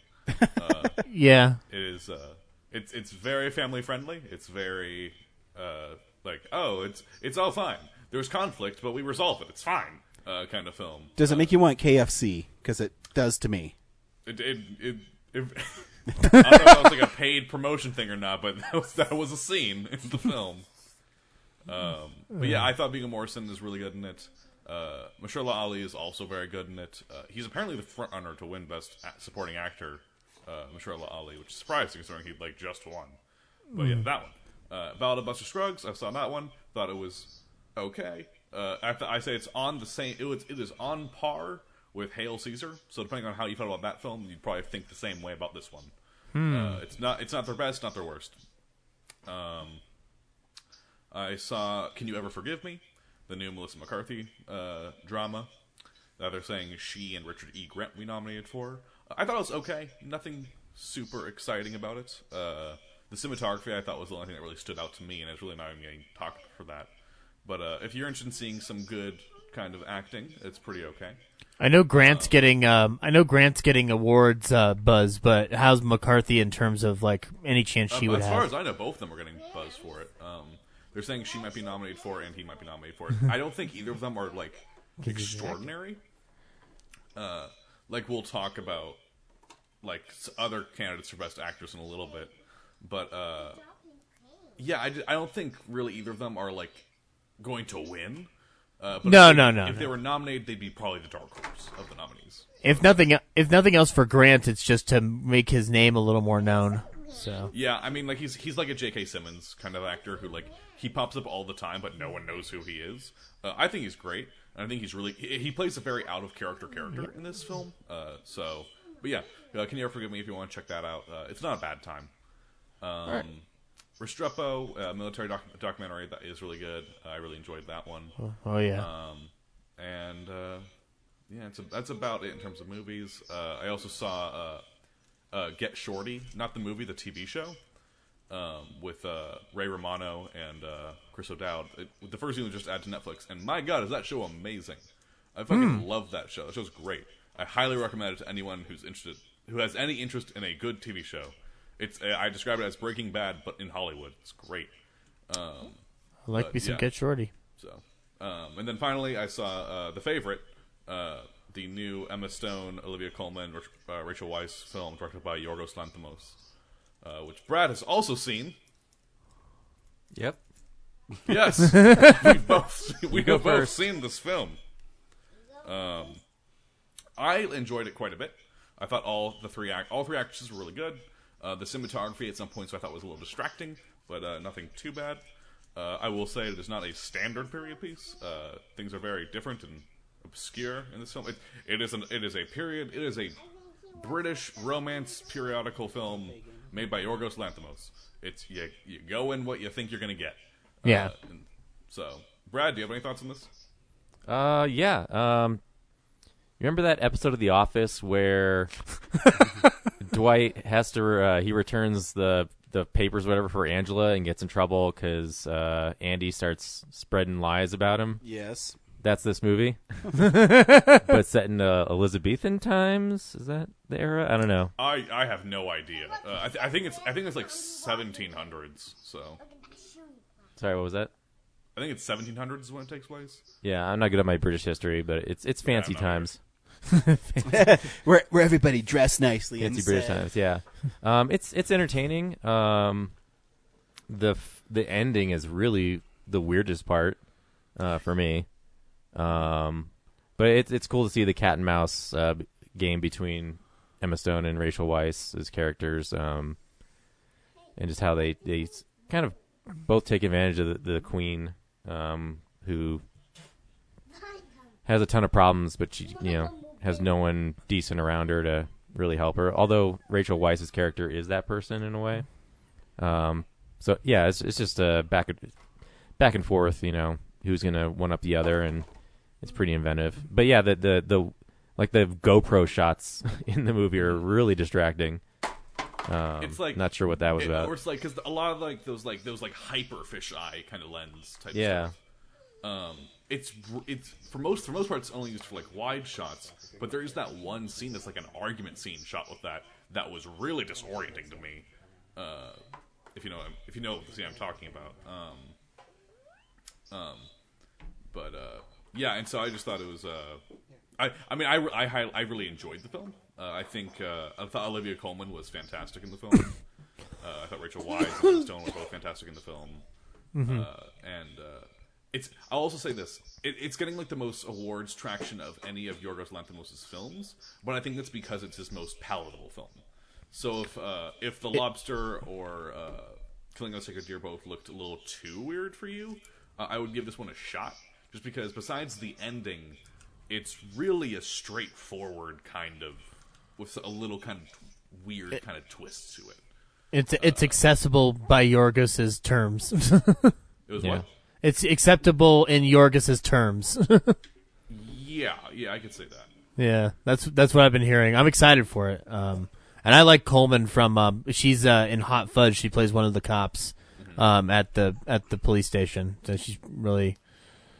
Yeah. It is. It's very family friendly. It's very like, oh, it's all fine. There's conflict, but we resolve it. It's fine. Kind of film. Does it make you want KFC? Because it does to me. I don't know if that was like a paid promotion thing or not, but that was a scene in the film. But yeah, I thought Viggo Mortensen is really good in it. Mahershala Ali is also very good in it. He's apparently the front runner to win Best Supporting Actor, Mahershala Ali, which is surprising considering he just won. But yeah, that one. Ballad of Buster Scruggs, I saw that one. Thought it was okay. I say it's on the same. It is on par with Hail Caesar. So depending on how you felt about that film, you'd probably think the same way about this one. It's not their best, not their worst. I saw Can You Ever Forgive Me, the new Melissa McCarthy drama that they're saying she and Richard E. Grant will be nominated for. I thought it was okay. Nothing super exciting about it. The cinematography I thought was the only thing that really stood out to me, and it's really not even getting talked for that. But if you're interested in seeing some good kind of acting, it's pretty okay. I know Grant's getting awards buzz, but how's McCarthy in terms of like any chance she would have? As far as I know, both of them are getting buzz for it. They're saying she might be nominated for it, and he might be nominated for it. I don't think either of them are like extraordinary. Like we'll talk about like other candidates for Best Actress in a little bit, but yeah, I don't think really either of them are like going to win. But No. If they were nominated, they'd be probably the dark horse of the nominees. If nothing else for Grant, it's just to make his name a little more known. So yeah, I mean, like he's like a J.K. Simmons kind of actor who like he pops up all the time, but no one knows who he is. I think he's great, and I think he's really he plays a very out of character in this film. But yeah, Can You Ever Forgive Me if you want to check that out? It's not a bad time. Right. Restrepo, military documentary that is really good. I really enjoyed that one. Oh yeah. Yeah, that's about it in terms of movies. I also saw Get Shorty, not the movie, the TV show, with Ray Romano and Chris O'Dowd. The first season was just added to Netflix, and my God, is that show amazing! I fucking love that show. That show's great. I highly recommend it to anyone who has any interest in a good TV show. I describe it as Breaking Bad, but in Hollywood. It's great. I like me some Get Shorty. So, and then finally, I saw The Favorite, the new Emma Stone, Olivia Colman, Rachel Weisz film directed by Yorgos Lanthimos, which Brad has also seen. Yep. Yes, we have both seen this film. I enjoyed it quite a bit. I thought all three actresses were really good. The cinematography at some points I thought was a little distracting, but nothing too bad. I will say it is not a standard period piece. Things are very different and obscure in this film. It is a British romance periodical film made by Yorgos Lanthimos. It's you go in what you think you're going to get. Yeah. So, Brad, do you have any thoughts on this? Yeah. You remember that episode of The Office where Dwight has to he returns the papers, whatever, for Angela and gets in trouble because Andy starts spreading lies about him? Yes. That's this movie, but set in Elizabethan times. Is that the era? I don't know. I have no idea. I think it's like 1700s. So, sorry, what was that? I think it's 1700s is when it takes place. Yeah, I'm not good at my British history, but it's fancy times. where everybody dressed nicely. Fancy British times, yeah. It's entertaining. The ending is really the weirdest part for me. But it's cool to see the cat and mouse game between Emma Stone and Rachel Weisz's characters. and just how they kind of both take advantage of the queen, who has a ton of problems, but she has no one decent around her to really help her. Although Rachel Weisz's character is that person in a way. So yeah, it's just a back and forth. Who's gonna one up the other, and it's pretty inventive. But yeah, the like the GoPro shots in the movie are really distracting. It's like not sure what that was about. Or it's like because a lot of those hyper fisheye kind of lens type yeah. stuff. It's for most part it's only used for like wide shots, but there is that one scene that's like an argument scene shot with that was really disorienting to me. If you know the scene I'm talking about. Yeah, and so I just thought it was. I really enjoyed the film. I thought Olivia Colman was fantastic in the film. I thought Rachel Weisz and Emma Stone were both fantastic in the film. Mm-hmm. I'll also say this: it's getting like the most awards traction of any of Yorgos Lanthimos' films, but I think that's because it's his most palatable film. So if The Lobster or Killing of a Sacred Deer both looked a little too weird for you, I would give this one a shot. Just because besides the ending, it's really a straightforward kind of, with a little kind of weird kind of twist to it. It's accessible by Yorgos's terms. It was what? It's acceptable in Yorgos's terms. Yeah, I could say that. Yeah, that's what I've been hearing. I'm excited for it. And I like Coleman from she's in Hot Fudge. She plays one of the cops at the police station. So she's really.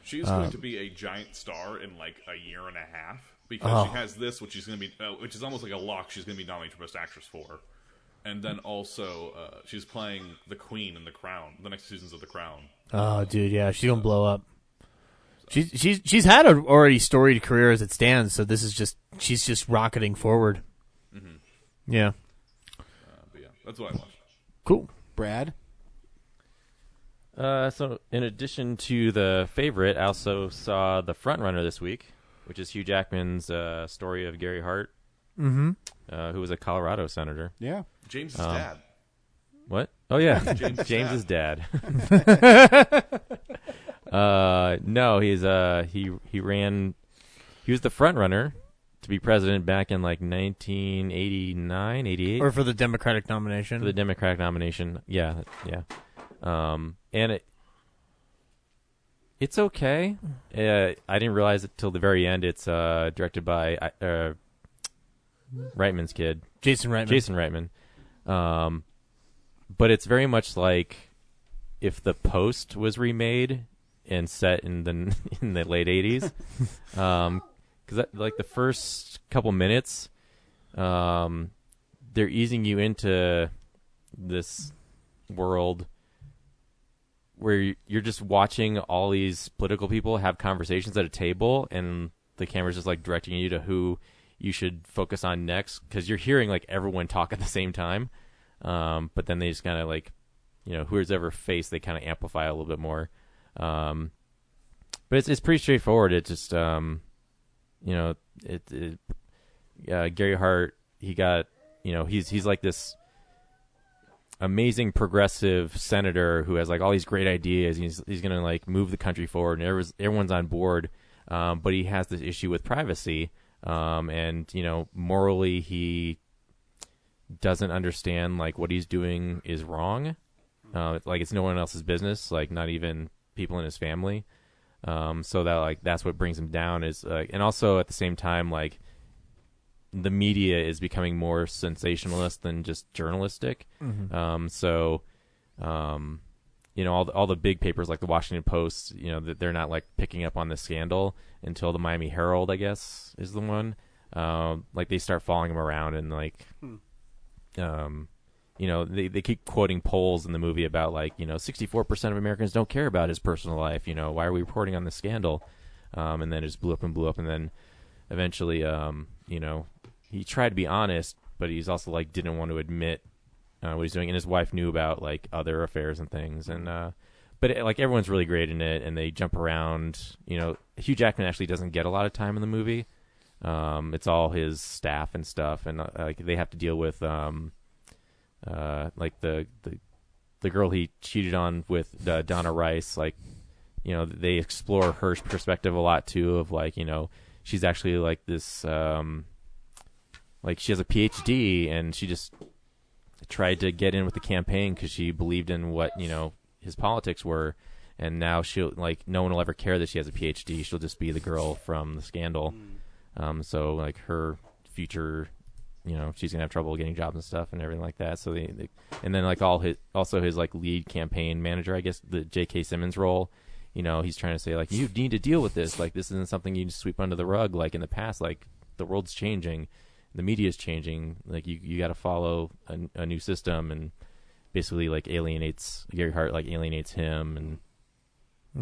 She's going to be a giant star in like a year and a half because she has this, which she's going to be, which is almost like a lock. She's going to be nominated for Best Actress for, and then also she's playing the Queen in The Crown, the next seasons of The Crown. Oh, dude, yeah, she's gonna blow up. She's had an already storied career as it stands, so this is she's just rocketing forward. Mm-hmm. Yeah. But yeah, that's what I watched. Cool, Brad. So in addition to The Favorite, I also saw The Frontrunner this week, which is Hugh Jackman's story of Gary Hart, who was a Colorado senator. Yeah. James' dad. What? Oh yeah, James's dad. No, he's he ran. He was the front-runner to be president back in like 1989, 88. Or for the Democratic nomination. For the Democratic nomination, yeah. And it's okay. I didn't realize it till the very end. It's directed by Reitman's kid, Jason Reitman. But it's very much like if The Post was remade and set in the late 80s. Because like the first couple minutes, they're easing you into this world where you're just watching all these political people have conversations at a table, and the camera's just like directing you to who you should focus on next, because you're hearing like everyone talk at the same time. But then they just kind of like, whoever's ever face, they kind of amplify a little bit more. But it's pretty straightforward. It just, Gary Hart, he got, he's like this amazing progressive senator who has like all these great ideas. He's going to like move the country forward, and everyone's on board. But he has this issue with privacy. And morally he doesn't understand like what he's doing is wrong. Like it's no one else's business, like not even people in his family. So that like that's what brings him down is and also at the same time like the media is becoming more sensationalist than just journalistic. All the big papers like the Washington Post, they're not like picking up on the scandal until the Miami Herald, I guess, is the one. Like they start following him around and like they keep quoting polls in the movie about like 64% of Americans don't care about his personal life. Why are we reporting on this scandal? And then it just blew up, and then eventually he tried to be honest, but he's also like didn't want to admit what he's doing, and his wife knew about like other affairs and things. And but like everyone's really great in it, and they jump around. Hugh Jackman actually doesn't get a lot of time in the movie. It's all his staff and stuff, and like they have to deal with like the the girl he cheated on with Donna Rice, like, you know, they explore her perspective a lot too, of like, you know, she's actually like this, like she has a PhD and she just tried to get in with the campaign because she believed in what, you know, his politics were, and now she'll, like, no one will ever care that she has a PhD. She'll just be the girl from the scandal. So like her future, you know, she's gonna have trouble getting jobs and stuff and everything like that. So they and then like his like lead campaign manager, I guess, the J.K. Simmons role, you know, he's trying to say like, you need to deal with this. Like, this isn't something you just sweep under the rug. Like in the past, like the world's changing, the media's changing. Like you got to follow a new system, and basically like alienates Gary Hart, like alienates him, and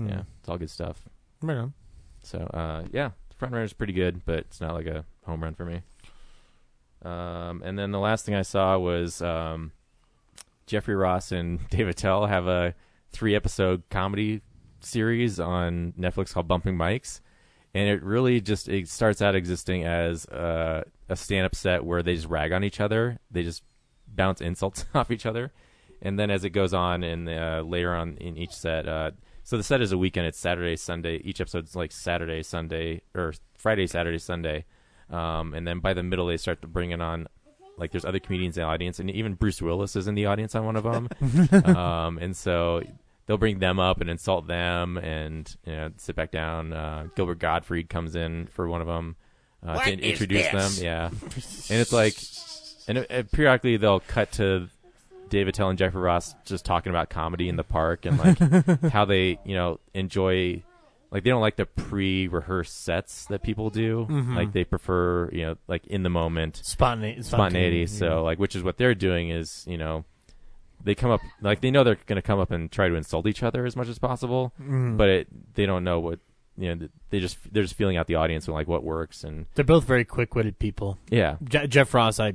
yeah, it's all good stuff. Right on. So yeah, Front Runner's pretty good, but it's not like a home run for me. And then the last thing I saw was Jeffrey Ross and Dave Attell have a 3-episode comedy series on Netflix called Bumping Mics, and it starts out existing as a stand-up set where they just rag on each other. They just bounce insults off each other, and then as it goes on, and later on in each set, so the set is a weekend. It's Saturday, Sunday. Each episode's like Saturday, Sunday, or Friday, Saturday, Sunday. And then by the middle, they start to bring it on, like there's other comedians in the audience, and even Bruce Willis is in the audience on one of them. And so they'll bring them up and insult them, and, you know, sit back down. Gilbert Gottfried comes in for one of them to introduce them. Yeah, and it's like, and periodically they'll cut to Dave Attell and Jeffrey Ross just talking about comedy in the park, and like how they, you know, enjoy. Like, they don't like the pre-rehearsed sets that people do. Mm-hmm. Like, they prefer, you know, like in the moment spontaneity. Yeah. So like, which is what they're doing is, you know, they come up, like, they know they're going to come up and try to insult each other as much as possible, but they don't know what, you know, they're just feeling out the audience and like what works. And they're both very quick-witted people. Yeah. Jeff Ross, I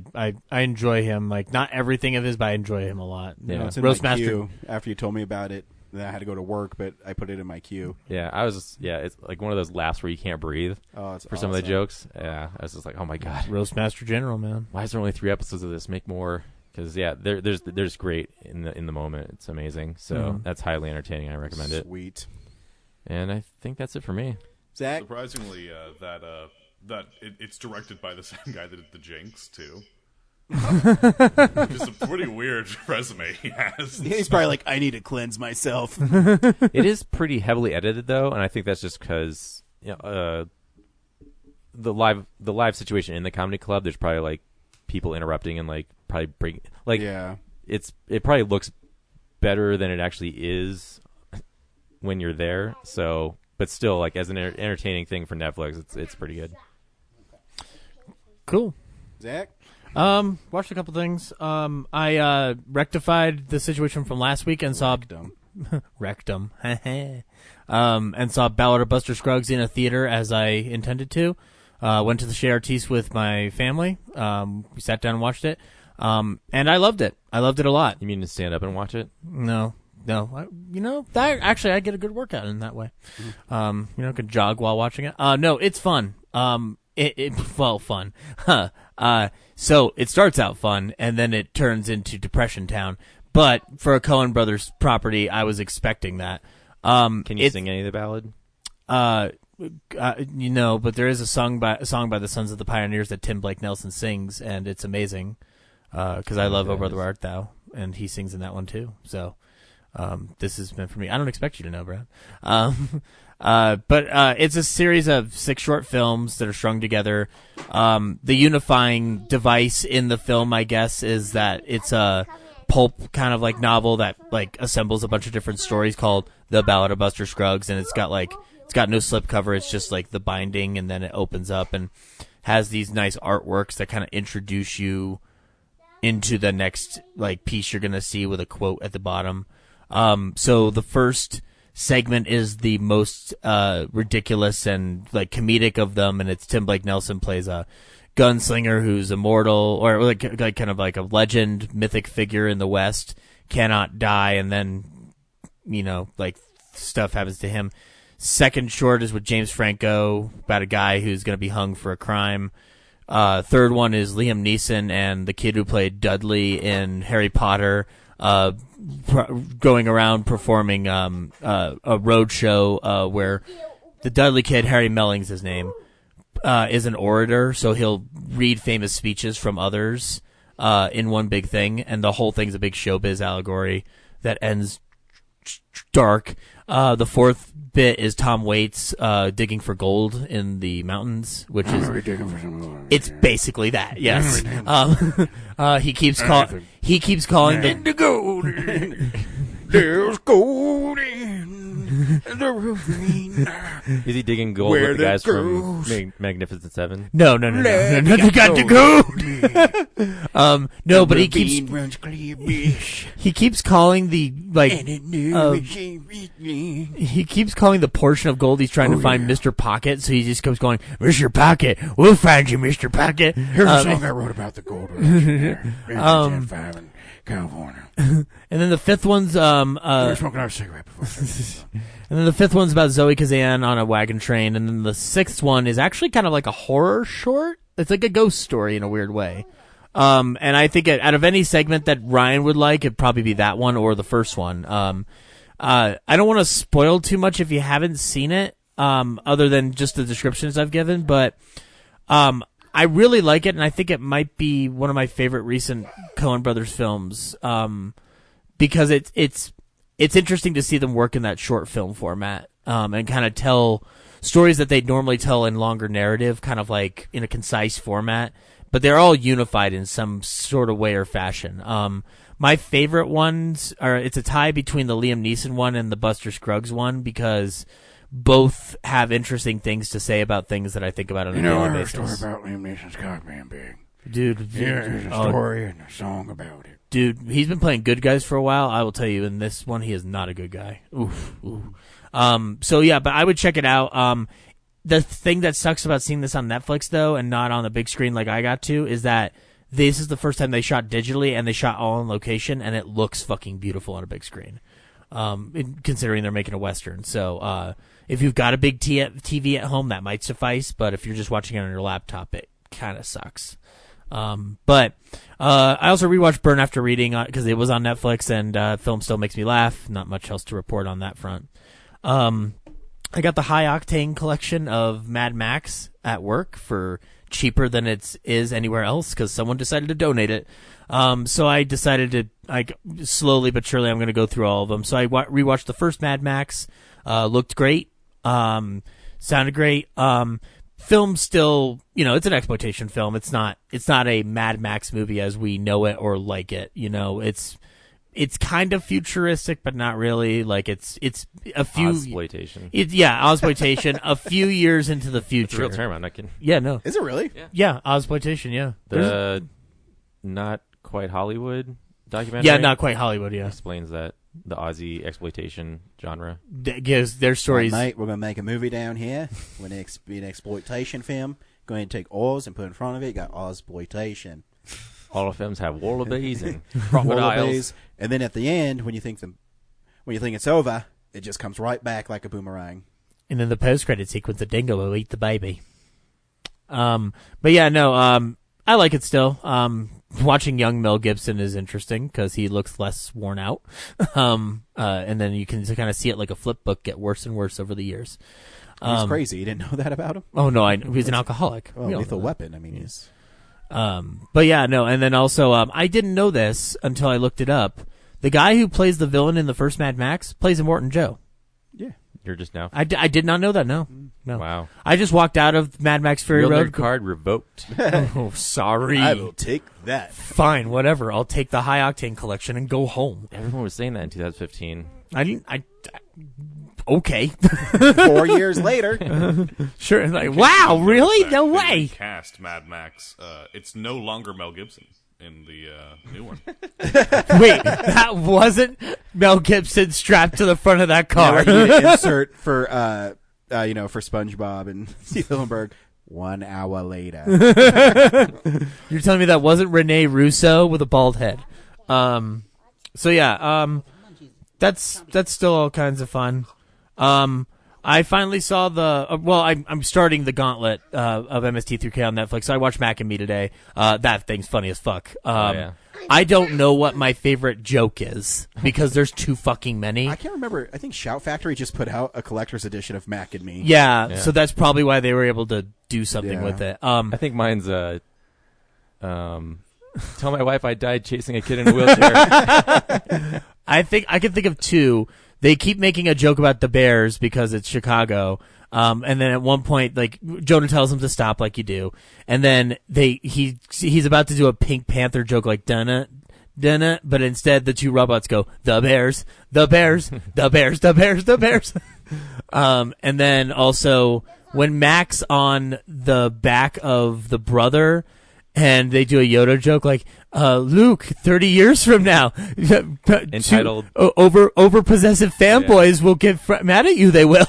enjoy him. Like, not everything of his, but I enjoy him a lot. Yeah, You know, it's in my queue. After you told me about it, then I had to go to work, but I put it in my queue. Yeah, it's like one of those laughs where you can't breathe. Oh, it's for some of the jokes. Yeah, I was just like, oh my god, Roastmaster General, man. Why is there only 3 episodes of this? Make more, because yeah, they're just great in the moment. It's amazing. So that's highly entertaining. I recommend it. Sweet. And I think that's it for me. Zach, surprisingly, it's directed by the same guy that did the Jinx too. Which is a pretty weird resume he has. He's probably like, I need to cleanse myself. It is pretty heavily edited though, and I think that's just because, you know, the live situation in the comedy club. There's probably like people interrupting and like probably break, like, yeah. It probably looks better than it actually is when you're there. So, but still, like, as an entertaining thing for Netflix, it's pretty good. Cool. Zach? Watched a couple things. I rectified the situation from last week and saw Rectum. And saw Ballad of Buster Scruggs in a theater as I intended to. Went to the Chez Artistes with my family. We sat down and watched it. And I loved it. I loved it a lot. You mean to stand up and watch it? No. You know, that actually I get a good workout in that way. You know, could jog while watching it. No, it's fun. Fun. So it starts out fun, and then it turns into Depression Town. But for a Coen Brothers property, I was expecting that. Can you sing any of the ballad? You know, but there is a song by the Sons of the Pioneers that Tim Blake Nelson sings, and it's amazing. Because I love "O Brother Art Thou," and he sings in that one too. So this has been for me. I don't expect you to know, Brad. But it's a series of 6 short films that are strung together. The unifying device in the film, I guess, is that it's a pulp kind of like novel that like assembles a bunch of different stories called The Ballad of Buster Scruggs, and it's got no slipcover. It's just like the binding, and then it opens up and has these nice artworks that kind of introduce you into the next like piece you're gonna see with a quote at the bottom. So the first segment is the most ridiculous and like comedic of them, and it's Tim Blake Nelson plays a gunslinger who's immortal, or like kind of like a legend, mythic figure in the West, cannot die, and then, you know, like stuff happens to him. Second short is with James Franco about a guy who's going to be hung for a crime. Third one is Liam Neeson and the kid who played Dudley in Harry Potter going around performing a road show where the Dudley Kid, Harry Melling's his name, is an orator, so he'll read famous speeches from others in one big thing, and the whole thing's a big showbiz allegory that ends dark. The fourth bit is Tom Waits digging for gold in the mountains, which is it's basically that. Yes, he keeps calling the gold. There's gold in the ravine. Is he digging gold Where with the guys goes? from Magnificent Seven? No. They got the gold. No, but he keeps runs clear, bish. he keeps calling the he keeps calling the portion of gold he's trying to find Mr. Pocket. So he just keeps going, Mr. Pocket, we'll find you, Mr. Pocket. Here's a song I wrote about the gold rush there. in California. And then the fifth one's We were smoking our cigarette before. and then the fifth one's about Zoe Kazan on a wagon train, and then the sixth one is actually kind of like a horror short. It's like a ghost story in a weird way. And I think out of any segment that Ryan would like, it'd probably be that one or the first one. I don't want to spoil too much if you haven't seen it, other than just the descriptions I've given, but I really like it, and I think it might be one of my favorite recent Coen Brothers films, because it's interesting to see them work in that short film format, and kind of tell stories that they'd normally tell in longer narrative, kind of like in a concise format, but they're all unified in some sort of way or fashion. My favorite ones it's a tie between the Liam Neeson one and the Buster Scruggs one, because both have interesting things to say about things that I think about on a daily basis. I heard a story about Liam Neeson's cock being big. Dude, there's a story and a song about it. Dude, he's been playing good guys for a while. I will tell you, in this one, he is not a good guy. Oof. So yeah, but I would check it out. The thing that sucks about seeing this on Netflix, though, and not on the big screen like I got to, is that this is the first time they shot digitally, and they shot all on location, and it looks fucking beautiful on a big screen. Considering they're making a Western. So, if you've got a big TV at home, that might suffice, but if you're just watching it on your laptop, it kind of sucks. But I also rewatched Burn After Reading because it was on Netflix, and film still makes me laugh. Not much else to report on that front. I got the High Octane collection of Mad Max at work for cheaper than it is anywhere else because someone decided to donate it. So I decided to, slowly but surely, I'm going to go through all of them. So I rewatched the first Mad Max. Looked great. Sounded great. Film still, it's an exploitation film. It's not a Mad Max movie as we know it or like it. It's kind of futuristic, but not really. Like it's a few exploitation. Exploitation. A few years into the future. It's a real term. I'm not kidding. Yeah, no. Is it really? Yeah, exploitation. Yeah. The Not Quite Hollywood documentary. Yeah, Not Quite Hollywood. Yeah, explains that the Aussie exploitation genre gives their stories. Mate, we're going to make a movie down here. We're going to be an exploitation film. Go ahead and take Oz and put in front of it. You got Ozploitation. All the films have wallabies and crocodiles. And then at the end, when you think it's over, it just comes right back like a boomerang. And then the post-credit sequence, the dingo will eat the baby. But yeah, no, I like it still. Watching young Mel Gibson is interesting because he looks less worn out. And then you can kind of see it like a flip book get worse and worse over the years. He's crazy. You didn't know that about him? Oh, no, he's an alcoholic. Well, Lethal Weapon. I mean, he's... But yeah, no, and then also, I didn't know this until I looked it up. The guy who plays the villain in the first Mad Max plays Immortan Joe. Yeah. You're just now? I did not know that, no. Wow. I just walked out of Mad Max Fury Real Road. Nerd card revoked. Oh, sorry. I will take that. Fine, whatever. I'll take the High Octane collection and go home. Everyone was saying that in 2015. Okay. 4 years later. Sure. Like, wow, really? No way. Cast Mad Max. It's no longer Mel Gibson in the new one. Wait, that wasn't Mel Gibson strapped to the front of that car. Yeah, like insert for for SpongeBob and Steve Hillenburg. 1 hour later. You're telling me that wasn't Rene Russo with a bald head? So yeah, that's still all kinds of fun. I finally saw I'm starting the gauntlet of MST3K on Netflix. So I watched Mac and Me today. That thing's funny as fuck. I don't know what my favorite joke is because there's too fucking many. I can't remember. I think Shout Factory just put out a collector's edition of Mac and Me. Yeah, so that's probably why they were able to do something with it. I think mine's tell my wife I died chasing a kid in a wheelchair. I think I can think of two. They keep making a joke about the Bears because it's Chicago. And then at one point, like, Jonah tells him to stop like you do. And then he's about to do a Pink Panther joke like, dunna, dunna, but instead the two robots go, the Bears, the Bears, the Bears, the Bears, the Bears. And then also when Mac's on the back of the brother and they do a Yoda joke like, Luke, 30 years from now, entitled over possessive fanboys will get mad at you. They will.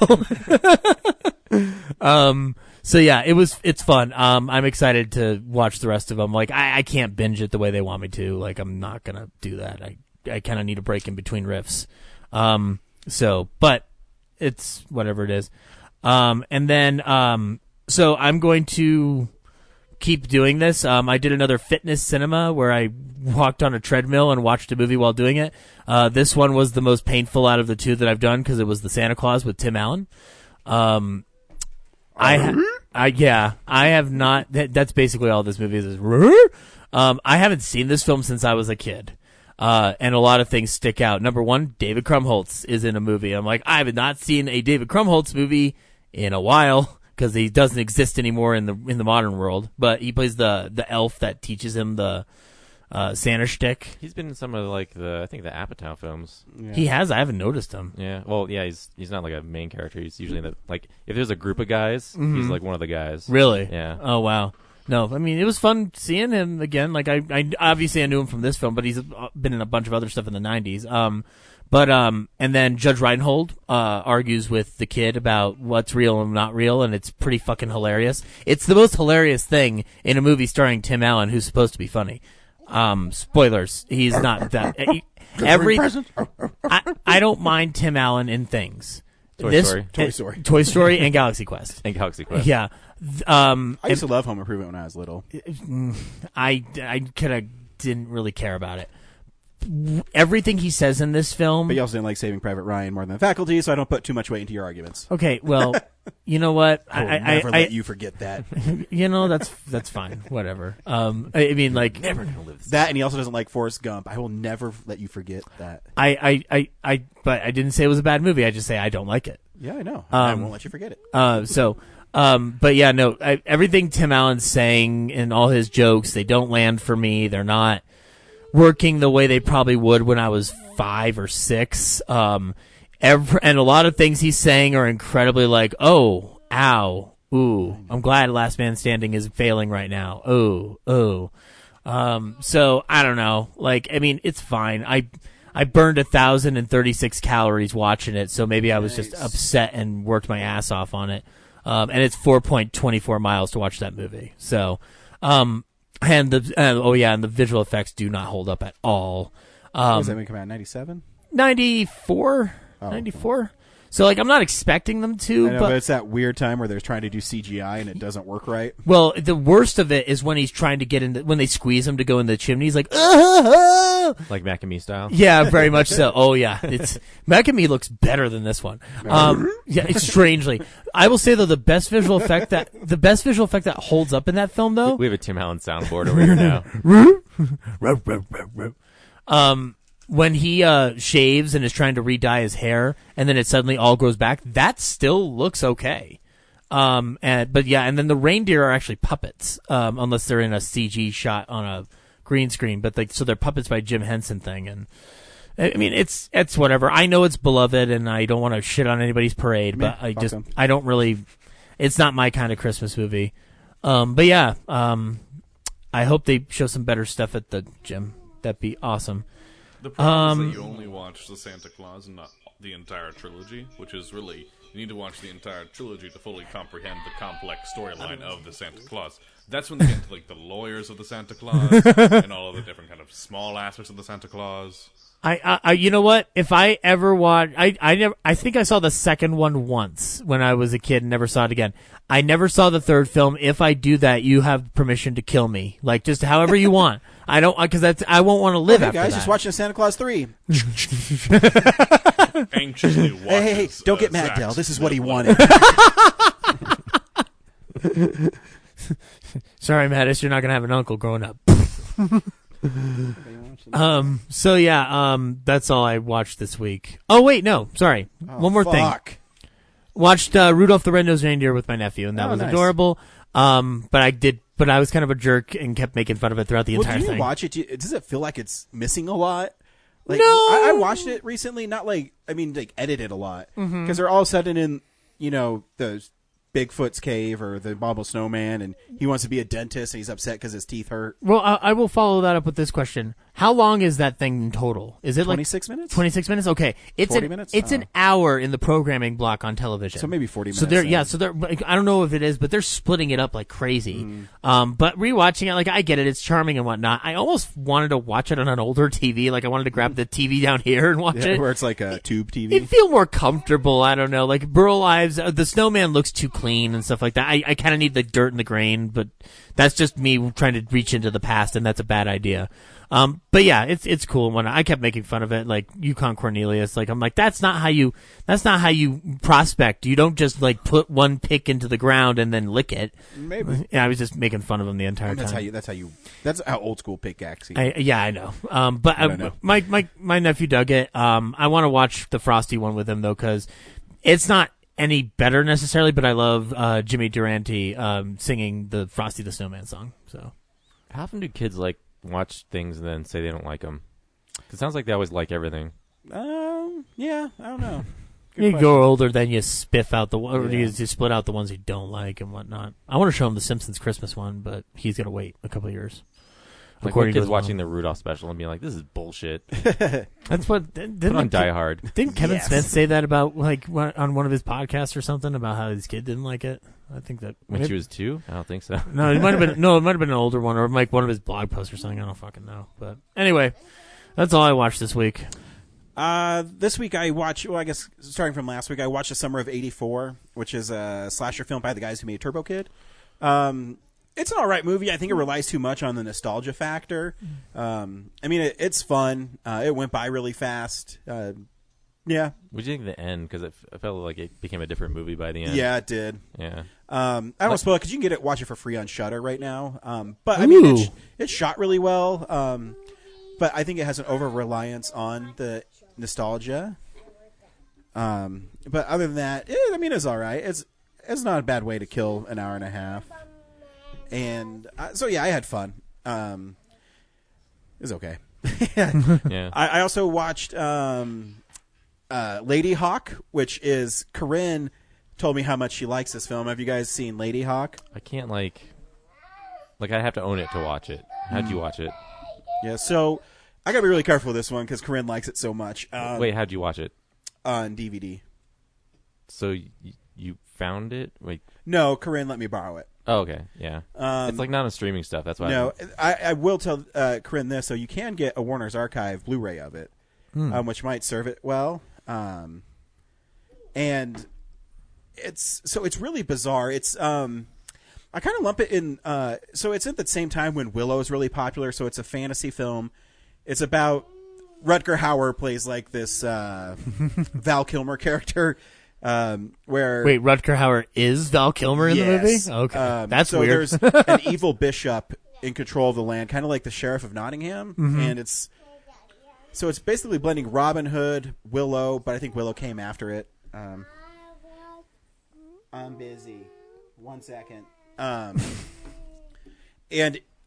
So yeah, it's fun. I'm excited to watch the rest of them. Like I can't binge it the way they want me to. Like I'm not gonna do that. I kind of need a break in between riffs. But it's whatever it is. And then so I'm going to keep doing this. I did another fitness cinema where I walked on a treadmill and watched a movie while doing it. This one was the most painful out of the two that I've done because it was the Santa Claus with Tim Allen. I have not. That's basically all this movie is. I haven't seen this film since I was a kid. And a lot of things stick out. Number one, David Krumholtz is in a movie. I'm like, I have not seen a David Krumholtz movie in a while. Because he doesn't exist anymore in the modern world, but he plays the elf that teaches him the Santa shtick. He's been in some of I think the Apatow films. Yeah. He has. I haven't noticed him. Yeah. Well, yeah. He's not like a main character. He's usually if there's a group of guys, he's like one of the guys. Really? Yeah. Oh wow. No, I mean it was fun seeing him again. Like I obviously I knew him from this film, but he's been in a bunch of other stuff in the '90s. And then Judge Reinhold argues with the kid about what's real and not real, and it's pretty fucking hilarious. It's the most hilarious thing in a movie starring Tim Allen, who's supposed to be funny. Spoilers, he's not that. I don't mind Tim Allen in things. Toy Story, and Galaxy Quest. And Galaxy Quest. Yeah. I used to love Home Improvement when I was little. I kind of didn't really care about it. Everything he says in this film. But you also didn't like Saving Private Ryan more than Faculty, so I don't put too much weight into your arguments. Okay, well, you know what? I will never let you forget that. You know, that's fine. Whatever. I mean, like never gonna live that, and he also doesn't like Forrest Gump. I will never let you forget that. But I didn't say it was a bad movie. I just say I don't like it. Yeah, I know. I won't let you forget it. But yeah, no. Everything Tim Allen's saying and all his jokes, they don't land for me. They're not working the way they probably would when I was 5 or 6. And a lot of things he's saying are incredibly like, oh, ow, ooh, I'm glad Last Man Standing is failing right now. Oh. So I don't know. Like, I mean, it's fine. I burned 1,036 calories watching it, so maybe I was just upset and worked my ass off on it. And it's 4.24 miles to watch that movie. So, and the visual effects do not hold up at all. Was that movie come out in 97? 94? 94? So, like, I'm not expecting them to. I know, but it's that weird time where they're trying to do CGI and it doesn't work right. Well, the worst of it is when he's trying to get in, when they squeeze him to go in the chimney. He's like, like Mac and Me style. Yeah, very much so. Oh yeah, Mac and Me looks better than this one. Yeah, it's strangely. I will say though, the best visual effect that holds up in that film though. We have a Tim Allen soundboard over here now. When he shaves and is trying to re-dye his hair, and then it suddenly all grows back, that still looks okay. And then the reindeer are actually puppets, unless they're in a CG shot on a green screen. But so they're puppets by Jim Henson thing, and I mean it's whatever. I know it's beloved, and I don't want to shit on anybody's parade, but I don't really. It's not my kind of Christmas movie. But yeah, I hope they show some better stuff at the gym. That'd be awesome. The problem is that you only watch the Santa Claus and not the entire trilogy, which is really, you need to watch the entire trilogy to fully comprehend the complex storyline of the Santa Claus. That's when they get to like the lawyers of the Santa Claus and all of the different kind of small aspects of the Santa Claus. I you know what? If I ever watch, I think I saw the second one once when I was a kid and never saw it again. I never saw the third film. If I do that, you have permission to kill me. Like, just however you want. I don't, because I won't want to live after guys, that. just watching Santa Claus 3. Anxiously watches. Hey, don't get mad, Del. This is what he wanted. Sorry, Mattis, you're not gonna have an uncle growing up. So yeah, that's all I watched this week. Oh wait, no, sorry. One more thing. Watched Rudolph the Red-Nosed Reindeer with my nephew, and that was nice. Adorable. But I was kind of a jerk and kept making fun of it throughout the entire Did you thing. watch it? Does it feel like it's missing a lot? Like, No. I watched it recently. Not like edited a lot because they're all of a sudden in the Bigfoot's cave or the Bobble Snowman, and he wants to be a dentist and he's upset because his teeth hurt. Well, I will follow that up with this question. How long is that thing in total? Is it 26 minutes? 26 minutes? Okay. It's 40 minutes? It's an hour in the programming block on television. So maybe 40 minutes. So they're I don't know if it is, but they're splitting it up like crazy. But rewatching it, like, I get it, it's charming and whatnot. I almost wanted to watch it on an older TV. Like, I wanted to grab the TV down here and watch it. Where it's like a tube TV. It'd feel more comfortable. I don't know. Like, Burl Ives, the snowman looks too clean and stuff like that. I kind of need the dirt and the grain, but that's just me trying to reach into the past, and that's a bad idea. But yeah, it's cool. When I kept making fun of it, like Yukon Cornelius, like, I'm like, that's not how you prospect. You don't just like put one pick into the ground and then lick it. Maybe. Yeah, I was just making fun of him the entire time. That's how old school pickaxe. I know. But my nephew dug it. I want to watch the Frosty one with him though, because it's not any better necessarily, but I love Jimmy Durante singing the Frosty the Snowman song. So how often do kids like watch things and then say they don't like them? Because it sounds like they always like everything. Yeah, I don't know. You grow older, then you spiff out you split out the ones you don't like and whatnot. I want to show him the Simpsons Christmas one, but he's gonna wait a couple of years. Like when kids watching the Rudolph special and being like, "This is bullshit." That's what put on Die Hard. Didn't Kevin Smith say that about on one of his podcasts or something about how his kid didn't like it? I think that when she was 2. I don't think so. No, it might have been an older one, or like one of his blog posts or something. I don't fucking know. But anyway, that's all I watched this week. This week I watched. Well, I guess starting from last week, I watched The Summer of '84, which is a slasher film by the guys who made Turbo Kid. It's an all right movie. I think it relies too much on the nostalgia factor. I mean, it's fun. It went by really fast. Yeah. What do you think of the end? Because I felt like it became a different movie by the end. Yeah, it did. Yeah. I don't want to spoil it because you can watch it for free on Shudder right now. But I mean, it's shot really well. But I think it has an over reliance on the nostalgia. But other than that, I mean, it's all right. It's not a bad way to kill an hour and a half. And so yeah, I had fun. It was okay. Yeah. I also watched Lady Hawk, which is Corinne told me how much she likes this film. Have you guys seen Lady Hawk? I can't like I have to own it to watch it. How'd you watch it? Yeah, so I gotta be really careful with this one because Corinne likes it so much. Wait, how'd you watch it? On DVD. So you found it? Wait. No, Corinne let me borrow it. Oh, okay, yeah. It's like not on streaming stuff. That's why. No, I will tell Corinne this. So you can get a Warner's Archive Blu-ray of it, which might serve it well. And it's really bizarre. It's I kind of lump it in. So it's at the same time when Willow is really popular. So it's a fantasy film. It's about Rutger Hauer plays like this Val Kilmer character. Where wait, Rutger Hauer is Val Kilmer in the movie? Okay, that's so weird. There's an evil bishop in control of the land, kind of like the sheriff of Nottingham, and it's basically blending Robin Hood, Willow, but I think Willow came after it. I'm busy. 1 second. And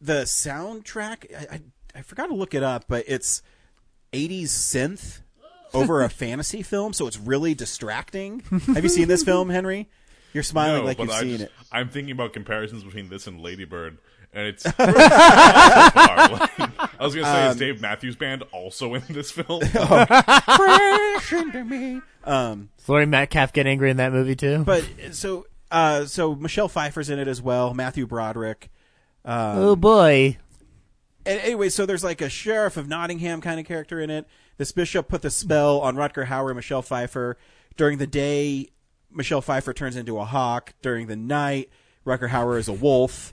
the soundtrack, I forgot to look it up, but it's 80s synth over a fantasy film, so it's really distracting. Have you seen this film, Henry? You're smiling like you've seen it. I'm thinking about comparisons between this and Lady Bird, and it's so far. I was going to say, is Dave Matthews Band also in this film? Crash into me. Laurie Metcalf get angry in that movie too. But so Michelle Pfeiffer's in it as well. Matthew Broderick. Oh boy. And anyway, so there's like a sheriff of Nottingham kind of character in it. This bishop put the spell on Rutger Hauer and Michelle Pfeiffer. During the day, Michelle Pfeiffer turns into a hawk. During the night, Rutger Hauer is a wolf.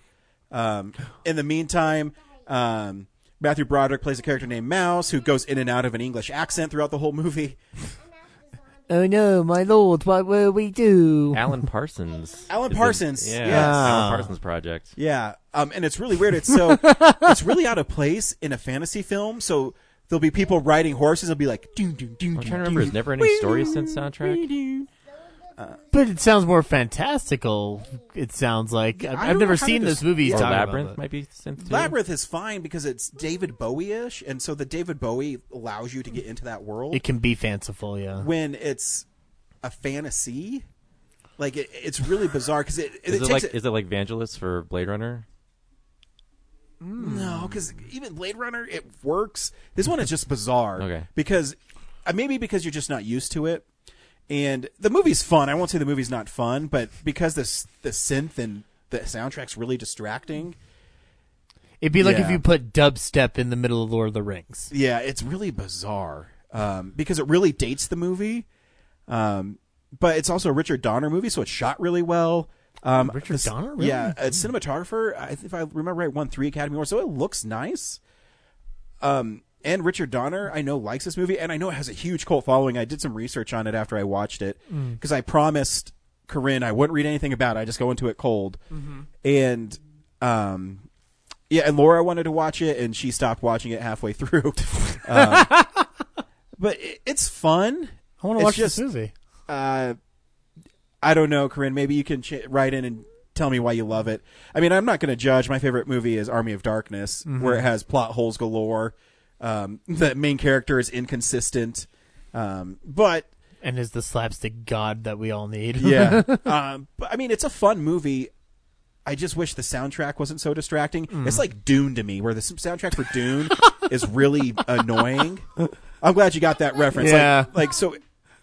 In the meantime, Matthew Broderick plays a character named Mouse who goes in and out of an English accent throughout the whole movie. Oh no, my lord, what will we do? Alan Parsons. Alan Parsons. Yeah, yes. Alan Parsons project. Yeah, and it's really weird. It's really out of place in a fantasy film. So there'll be people riding horses. They'll be like, I'm trying to remember his Never Ending Story synth soundtrack. But it sounds more fantastical. It sounds like I've never seen this movie. Or Talking Labyrinth about might be synth too. Labyrinth is fine because it's David Bowie-ish, and so the David Bowie allows you to get into that world. It can be fanciful, yeah. When it's a fantasy, like it's really bizarre because is it like Vangelis for Blade Runner? No, because even Blade Runner, it works. This one is just bizarre. Okay. Because maybe because you're just not used to it. And the movie's fun. I won't say the movie's not fun, but because the synth and the soundtrack's really distracting. It'd be like if you put dubstep in the middle of Lord of the Rings. Yeah, it's really bizarre because it really dates the movie. But it's also a Richard Donner movie, so it's shot really well. Richard Donner? Really? Yeah, a cinematographer, if I remember right, won 3 Academy Awards, so it looks nice. And Richard Donner, I know, likes this movie, and I know it has a huge cult following. I did some research on it after I watched it, because I promised Corinne I wouldn't read anything about it. I just go into it cold. Mm-hmm. And, and Laura wanted to watch it, and she stopped watching it halfway through. But it's fun. I want to watch this movie. I don't know, Corinne. Maybe you can write in and tell me why you love it. I mean, I'm not going to judge. My favorite movie is Army of Darkness, where it has plot holes galore. The main character is inconsistent, but is the slapstick god that we all need. Yeah. But I mean, it's a fun movie. I just wish the soundtrack wasn't so distracting. It's like Dune to me, where the soundtrack for Dune is really annoying. I'm glad you got that reference. Yeah.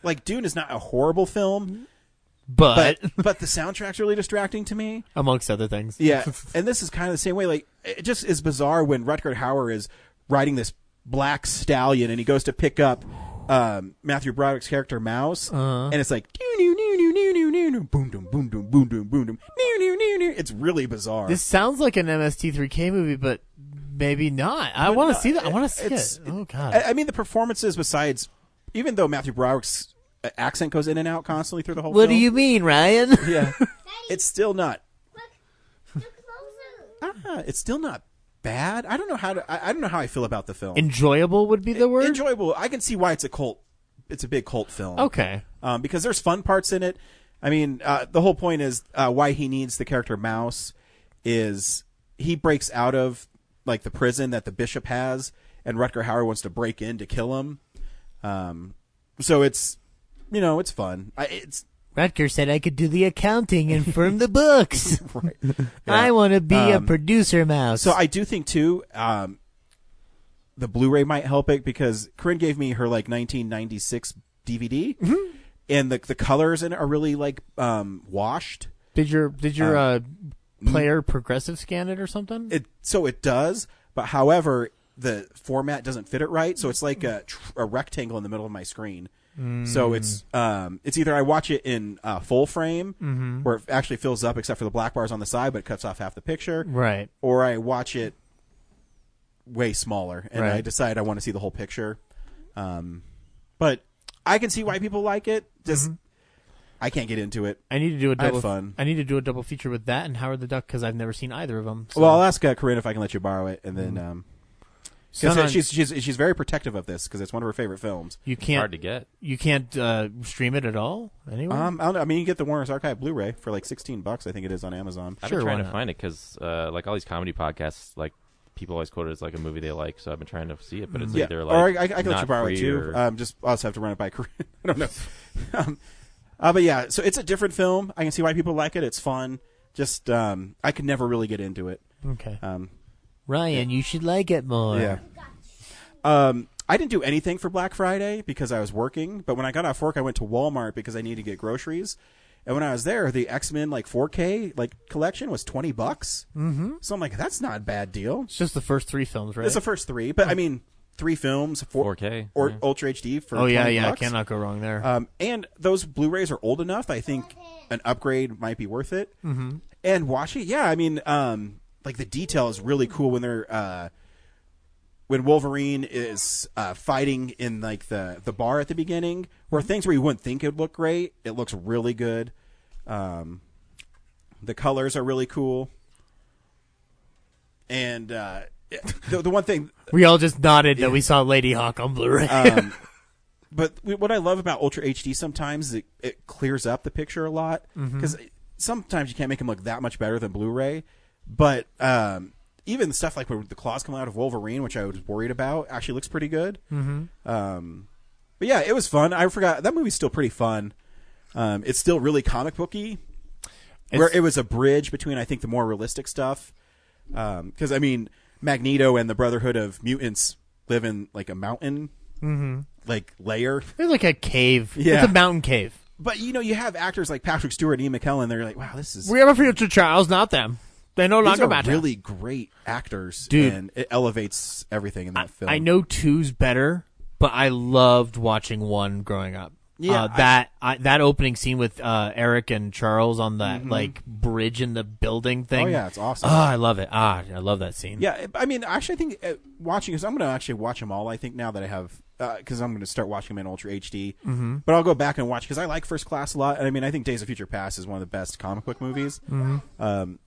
Like Dune is not a horrible film, but the soundtrack's really distracting to me, amongst other things. Yeah, and this is kind of the same way. Like, it just is bizarre when Rutger Hauer is riding this black stallion and he goes to pick up Matthew Broderick's character Mouse, and it's like boom dum boom dum boom dum boom dum. It's really bizarre. This sounds like an MST3K movie, but maybe not. I want to see that. I want to see it. Oh god! I mean, the performances, besides, even though Matthew Broderick's accent goes in and out constantly through the whole film. What do you mean, Ryan? Yeah, it's still not. It's still not bad. I don't know how I feel about the film. Enjoyable would be the word. Enjoyable. I can see why it's a cult. It's a big cult film. Okay. Because there's fun parts in it. I mean, the whole point is why he needs the character Mouse is he breaks out of like the prison that the bishop has, and Rutger Hauer wants to break in to kill him. So it's it's fun. Rutger said I could do the accounting and firm the books. Right. Yeah. I want to be a producer Mouse. So I do think too, the Blu-ray might help it because Corinne gave me her like 1996 DVD, and the colors in it are really like washed. Did your player progressive scan it or something? It does, but however the format doesn't fit it right, so it's like a rectangle in the middle of my screen. So it's either I watch it in full frame where it actually fills up except for the black bars on the side, but it cuts off half the picture, right? Or I watch it way smaller and I decide I want to see the whole picture. But I can see why people like it. Just I can't get into it. I need to do a double. Fun. I need to do a double feature with that and Howard the Duck because I've never seen either of them. So. Well, I'll ask Corinne if I can let you borrow it, and then. She's very protective of this because it's one of her favorite films. It's hard to get. You can't stream it at all anywhere. I mean, you can get the Warner's Archive Blu-ray for like $16. I think it is on Amazon. I've been trying to find it because like all these comedy podcasts, like people always quote it as like a movie they like. So I've been trying to see it, but it's either like or I can let you borrow it too. I'll also have to run it by Corinne. I don't know. But yeah, so it's a different film. I can see why people like it. It's fun. Just I could never really get into it. Okay. Ryan, you should like it more. Yeah. I didn't do anything for Black Friday because I was working, but when I got off work, I went to Walmart because I needed to get groceries. And when I was there, the X-Men 4K collection was $20. So I'm like, that's not a bad deal. It's just the first 3 films, right? It's the first 3, but I mean, 3 films, 4K, or yeah. Ultra HD for Oh yeah, $20. yeah, cannot go wrong there. And those Blu-rays are old enough. I think an upgrade might be worth it. Mm-hmm. And watching, yeah, I mean, like the detail is really cool when they're when Wolverine is fighting in like the bar at the beginning, where things where you wouldn't think it would look great, it looks really good. The colors are really cool, and the one thing we all just nodded that we saw Lady Hawk on Blu-ray. But what I love about Ultra HD sometimes is it clears up the picture a lot, because sometimes you can't make them look that much better than Blu-ray. But even the stuff like where the claws come out of Wolverine, which I was worried about, actually looks pretty good. But yeah, it was fun. I forgot that movie's still pretty fun. It's still really comic booky, where it was a bridge between, I think, the more realistic stuff. Because I mean, Magneto and the Brotherhood of Mutants live in like a mountain, like layer. There's like a cave. Yeah. It's a mountain cave. But you know, you have actors like Patrick Stewart and Ian McKellen. They're like, wow, this is. We have a future, Charles, not them. They no These longer are matter. really great actors, Dude. and it elevates everything in that film. I know 2's better, but I loved watching 1 growing up. Yeah, that opening scene with Eric and Charles on that like bridge in the building thing. Oh yeah, it's awesome. Oh, I love it. I love that scene. Yeah, I mean, actually, I think watching because I'm going to actually watch them all. I think now that I have, because I'm going to start watching them in Ultra HD. But I'll go back and watch because I like First Class a lot. And I mean, I think Days of Future Past is one of the best comic book movies.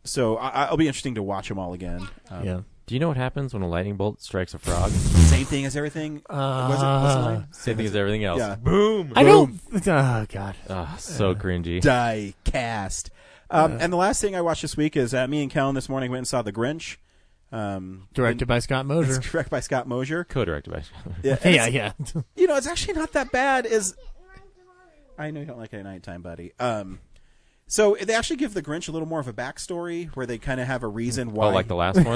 So I'll be interesting to watch them all again. Yeah. Do you know what happens when a lightning bolt strikes a frog? Same thing as everything. Same thing as everything else. Yeah. Boom. I don't. Oh God. So cringy. Die cast. And the last thing I watched this week is me and Kellen this morning went and saw The Grinch. Directed by Scott Mosier. It's directed by Scott Mosier. Co-directed by. Yeah. You know, it's actually not that bad. I know you don't like it at nighttime, buddy. So they actually give the Grinch a little more of a backstory where they kind of have a reason why. Oh, like the last one?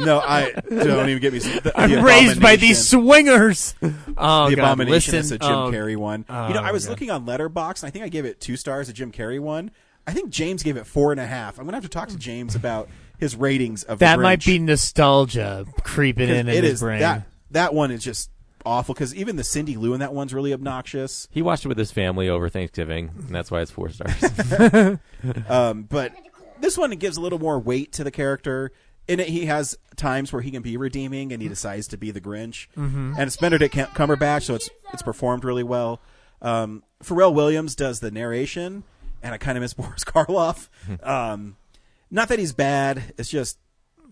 No, I don't even get me. I'm raised by these swingers. Oh, the God, Abomination is listen. a Jim Carrey one. Oh, you know, I was God. looking on Letterboxd, and I think I gave it 2 stars, a Jim Carrey one. I think James gave it 4.5. I'm going to have to talk to James about his ratings of That the Grinch. might be nostalgia creeping in his brain. That one is just awful because even the Cindy Lou in that one's really obnoxious. He watched it with his family over Thanksgiving, and that's why it's 4 stars. But this one gives a little more weight to the character. In it, he has times where he can be redeeming, and he decides to be the Grinch. And it's Benedict Cumberbatch, so it's performed really well. Pharrell Williams does the narration, and I kind of miss Boris Karloff. Not that he's bad; it's just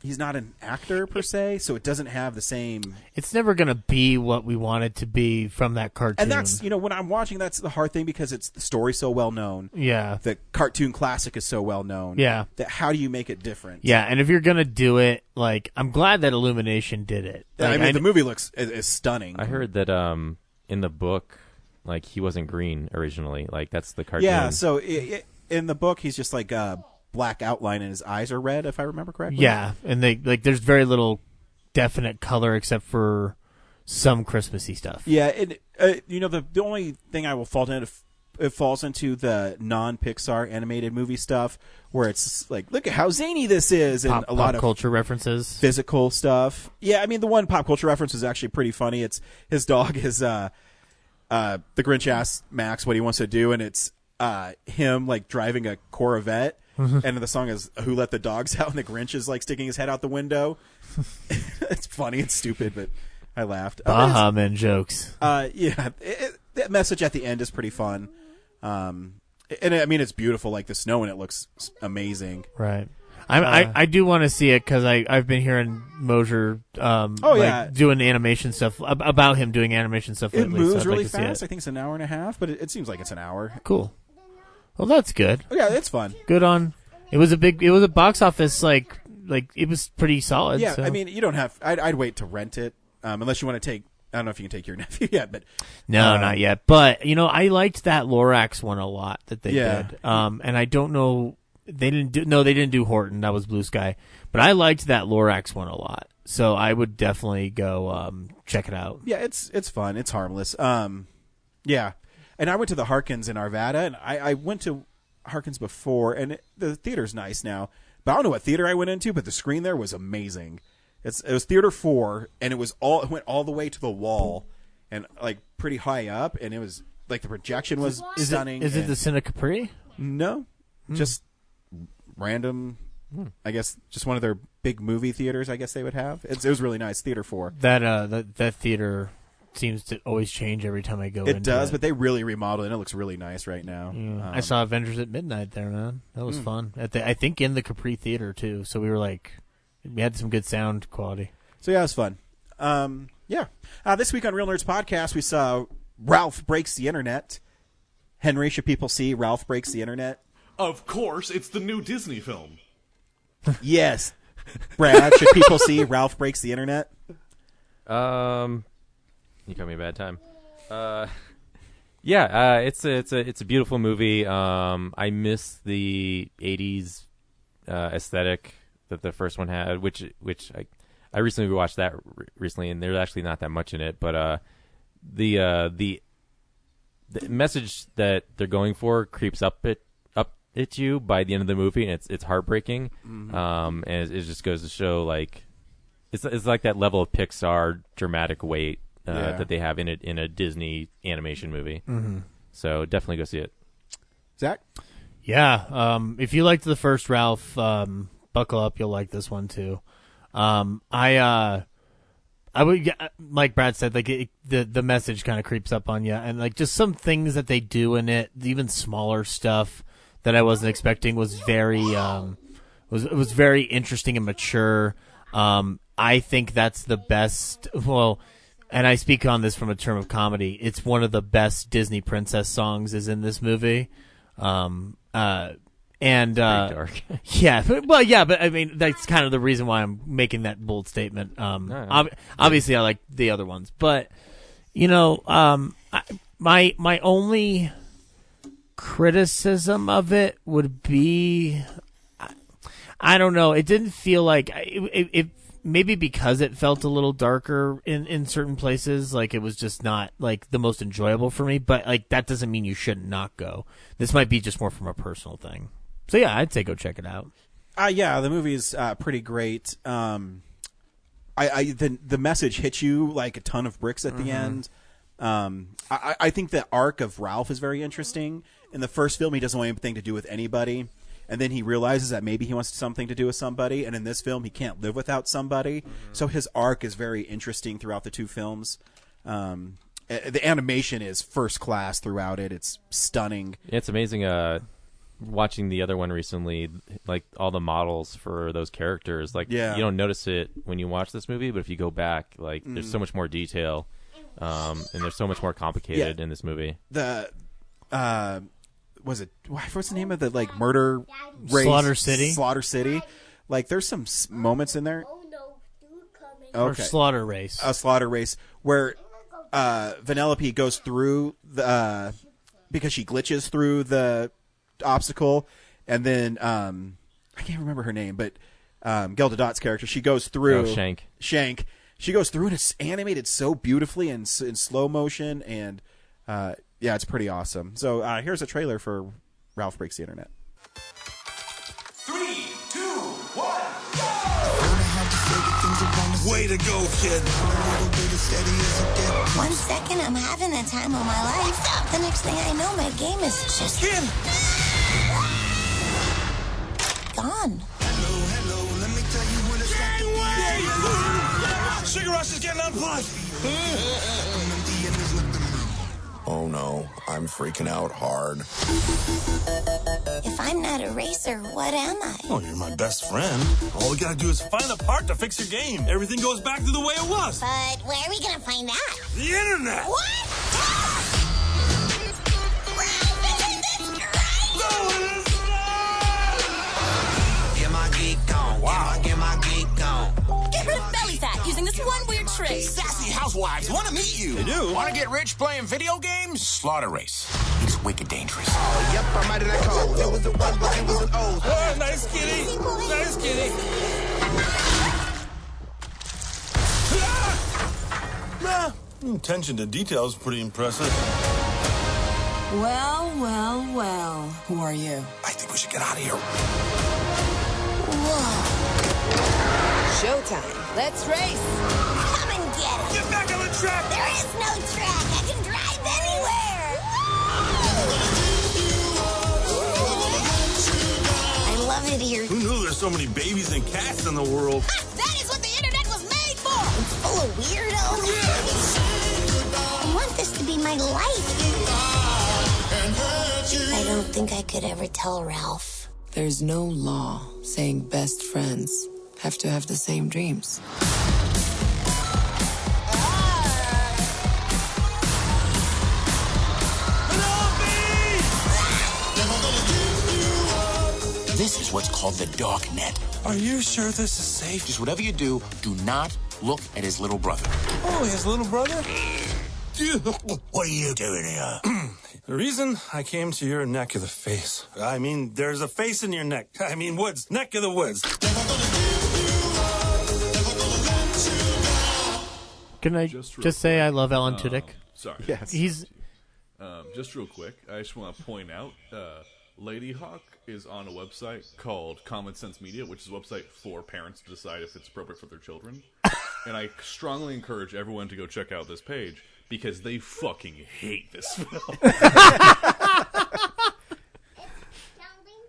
he's not an actor per se, so it doesn't have the same. It's never going to be what we want it to be from that cartoon. And that's, you know, when I'm watching, that's the hard thing because the story's so well known. Yeah. The cartoon classic is so well known. Yeah. That how do you make it different? Yeah, and if you're going to do it, like, I'm glad that Illumination did it. Like, I mean, the movie is stunning. I heard that in the book, like, he wasn't green originally. Like, that's the cartoon. Yeah, so in the book, he's just like black outline and his eyes are red, if I remember correctly. Yeah, and there's very little definite color except for some Christmassy stuff. Yeah, and you know, the only thing I will fault in it falls into the non-Pixar animated movie stuff where it's like, look at how zany this is, and a lot of culture references, physical stuff. Yeah, I mean, the one pop culture reference is actually pretty funny. It's his dog is the Grinch asks Max what he wants to do, and it's him like driving a Corvette. And the song is "Who Let the Dogs Out?" and the Grinch is like sticking his head out the window. It's funny, it's stupid, but I laughed. Baha Men jokes. Yeah, that message at the end is pretty fun. And I mean, it's beautiful, like the snow, and it looks amazing. Right. I do want to see it because I've been hearing Mosier doing animation stuff about him doing animation stuff lately. It moves so I'd really like to see fast. it. I think it's an hour and a half, but it seems like it's an hour. Cool. Well, that's good. Oh, yeah, it's fun. Good on. It was a box office like it was pretty solid. Yeah, so. I mean, you don't have. I'd wait to rent it unless you want to take. I don't know if you can take your nephew yet, but no, not yet. But you know, I liked that Lorax one a lot that they did. And I don't know. They didn't do Horton. That was Blue Sky. But I liked that Lorax one a lot. So I would definitely go check it out. Yeah, it's fun. It's harmless. Yeah. And I went to the Harkins in Arvada, and I went to Harkins before, and the theater's nice now. But I don't know what theater I went into, but the screen there was amazing. It was Theater 4, and it went all the way to the wall, and like pretty high up, and it was like the projection was stunning. Is it the Cine Capri? No, just random. I guess just one of their big movie theaters. I guess they would have. It was really nice. Theater 4. That theater seems to always change every time I go. It does, but they really remodeled it, and it looks really nice right now. Yeah. I saw Avengers at Midnight there, man. That was fun. I think in the Capri Theater too. So we had some good sound quality. So yeah, it was fun. This week on Real Nerds Podcast, we saw Ralph Breaks the Internet. Henry, should people see Ralph Breaks the Internet? Of course, it's the new Disney film. Yes. Brad, should people see Ralph Breaks the Internet? You caught me a bad time. It's a beautiful movie. I miss the 80s aesthetic that the first one had, which I recently watched that recently, and there's actually not that much in it, but the message that they're going for creeps up at you by the end of the movie, and it's heartbreaking. And it just goes to show, like, it's like that level of Pixar dramatic weight that they have in a Disney animation movie. So definitely go see it. Zach? Yeah. If you liked the first Ralph, buckle up, you'll like this one too. I would, like Brad said, like the message kind of creeps up on you, and like just some things that they do in it, even smaller stuff that I wasn't expecting was very was very interesting and mature. I think that's the best. Well, and I speak on this from a term of comedy. It's one of the best Disney princess songs is in this movie. Dark. But I mean that's kind of the reason why I'm making that bold statement. Obviously I like the other ones, but my only criticism of it would be, I don't know. It didn't feel like it maybe because it felt a little darker in certain places. Like it was just not like the most enjoyable for me. But like that doesn't mean you shouldn't not go. This might be just more from a personal thing. So yeah, I'd say go check it out. The movie's pretty great. The message hits you like a ton of bricks at the end. I think the arc of Ralph is very interesting. In the first film, he doesn't want anything to do with anybody, and then he realizes that maybe he wants something to do with somebody, and in this film, he can't live without somebody. So his arc is very interesting throughout the two films. The animation is first class throughout it. It's stunning. Yeah, it's amazing. Watching the other one recently, like all the models for those characters, like you don't notice it when you watch this movie, but if you go back, like there's so much more detail, and there's so much more complicated in this movie. What's the name of the like murder race? Slaughter City. Like there's some moments in there. Or Slaughter Race. A Slaughter Race where Vanellope goes through the because she glitches through the obstacle, and then I can't remember her name, but Gal Gadot's character, she goes through Shank. She goes through, and it's animated so beautifully and in slow motion, and it's pretty awesome. So here's a trailer for Ralph Breaks the Internet. 3, 2, 1, go! Way to go, kid. 1 second, I'm having the time of my life. The next thing I know, my game is just gone. Hello, let me tell you when it's Sugar Rush is getting unplugged. Oh no, I'm freaking out hard. If I'm not a racer, what am I? Oh, you're my best friend. All we gotta do is find a part to fix your game. Everything goes back to the way it was. But where are we gonna find that? The internet. What? Get my geek on. Wow. Get my geek on. Get rid of belly fat using this one weird trick. Sassy housewives want to meet you. They do. Want to get rich playing video games? Slaughter Race. He's wicked dangerous. Oh, yep, I'm out of that code. It was a 1, but it was an O. Oh, nice kitty. Nice kitty. Attention to detail is pretty impressive. Well, well, well. Who are you? I think we should get out of here. Whoa. showtime. Let's race. Come and get it. Get back on the track. There is no track. I can drive anywhere. I love it here. Who knew there's so many babies and cats in the world? That is what the internet was made for. It's full of weirdos. I want this to be my life. I don't think I could ever tell Ralph. There's no law saying best friends have to have the same dreams. This is what's called the dark net. Are you sure this is safe? Just whatever you do, do not look at his little brother. Oh, his little brother? What are you doing here? The reason I came to your neck of the face. I mean, there's a face in your neck. I mean, woods. Neck of the woods. Can I just say I love Alan Tudyk? Sorry. Yes. He's just real quick. I just want to point out, Lady Hawk is on a website called Common Sense Media, which is a website for parents to decide if it's appropriate for their children. And I strongly encourage everyone to go check out this page because they fucking hate this film.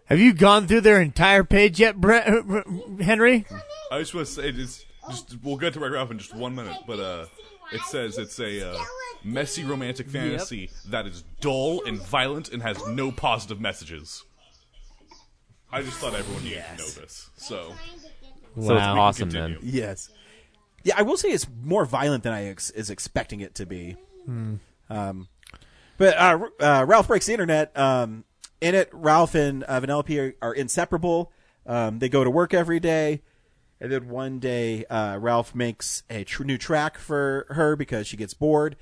Have you gone through their entire page yet, Henry? I just want to say, we'll get to Wreck-It Ralph in just 1 minute, but it says it's a messy romantic fantasy that is dull and violent and has no positive messages. I just thought everyone needed to know this. So it's awesome then. Yes. Yeah, I will say it's more violent than I is expecting it to be. But Ralph Breaks the Internet. In it, Ralph and Vanellope are inseparable. They go to work every day. And then one day, Ralph makes a new track for her because she gets bored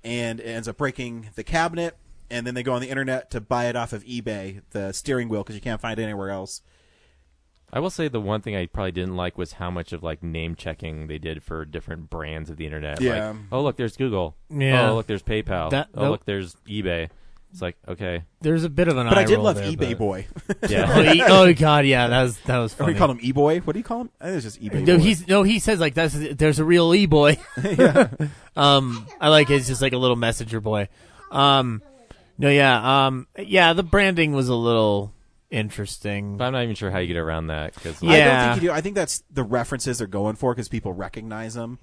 and ends up breaking the cabinet. And then they go on the internet to buy it off of eBay, the steering wheel, because you can't find it anywhere else. I will say the one thing I probably didn't like was how much of like name checking they did for different brands of the internet. Yeah. Like, oh, look, there's Google. Yeah. Oh, look, there's PayPal. Look, there's eBay. It's like, okay. There's a bit of an But eye I did roll love there, eBay but... Boy. Yeah. Oh God, yeah, that was funny. Or you call him E-Boy? What do you call him? I think it's just eBay Boy. He says like there's a real E-Boy. Yeah. I like it. It's just like a little messenger boy. The branding was a little interesting. But I'm not even sure how you get around that. Cause, I don't think you do. I think that's the references they're going for because people recognize them.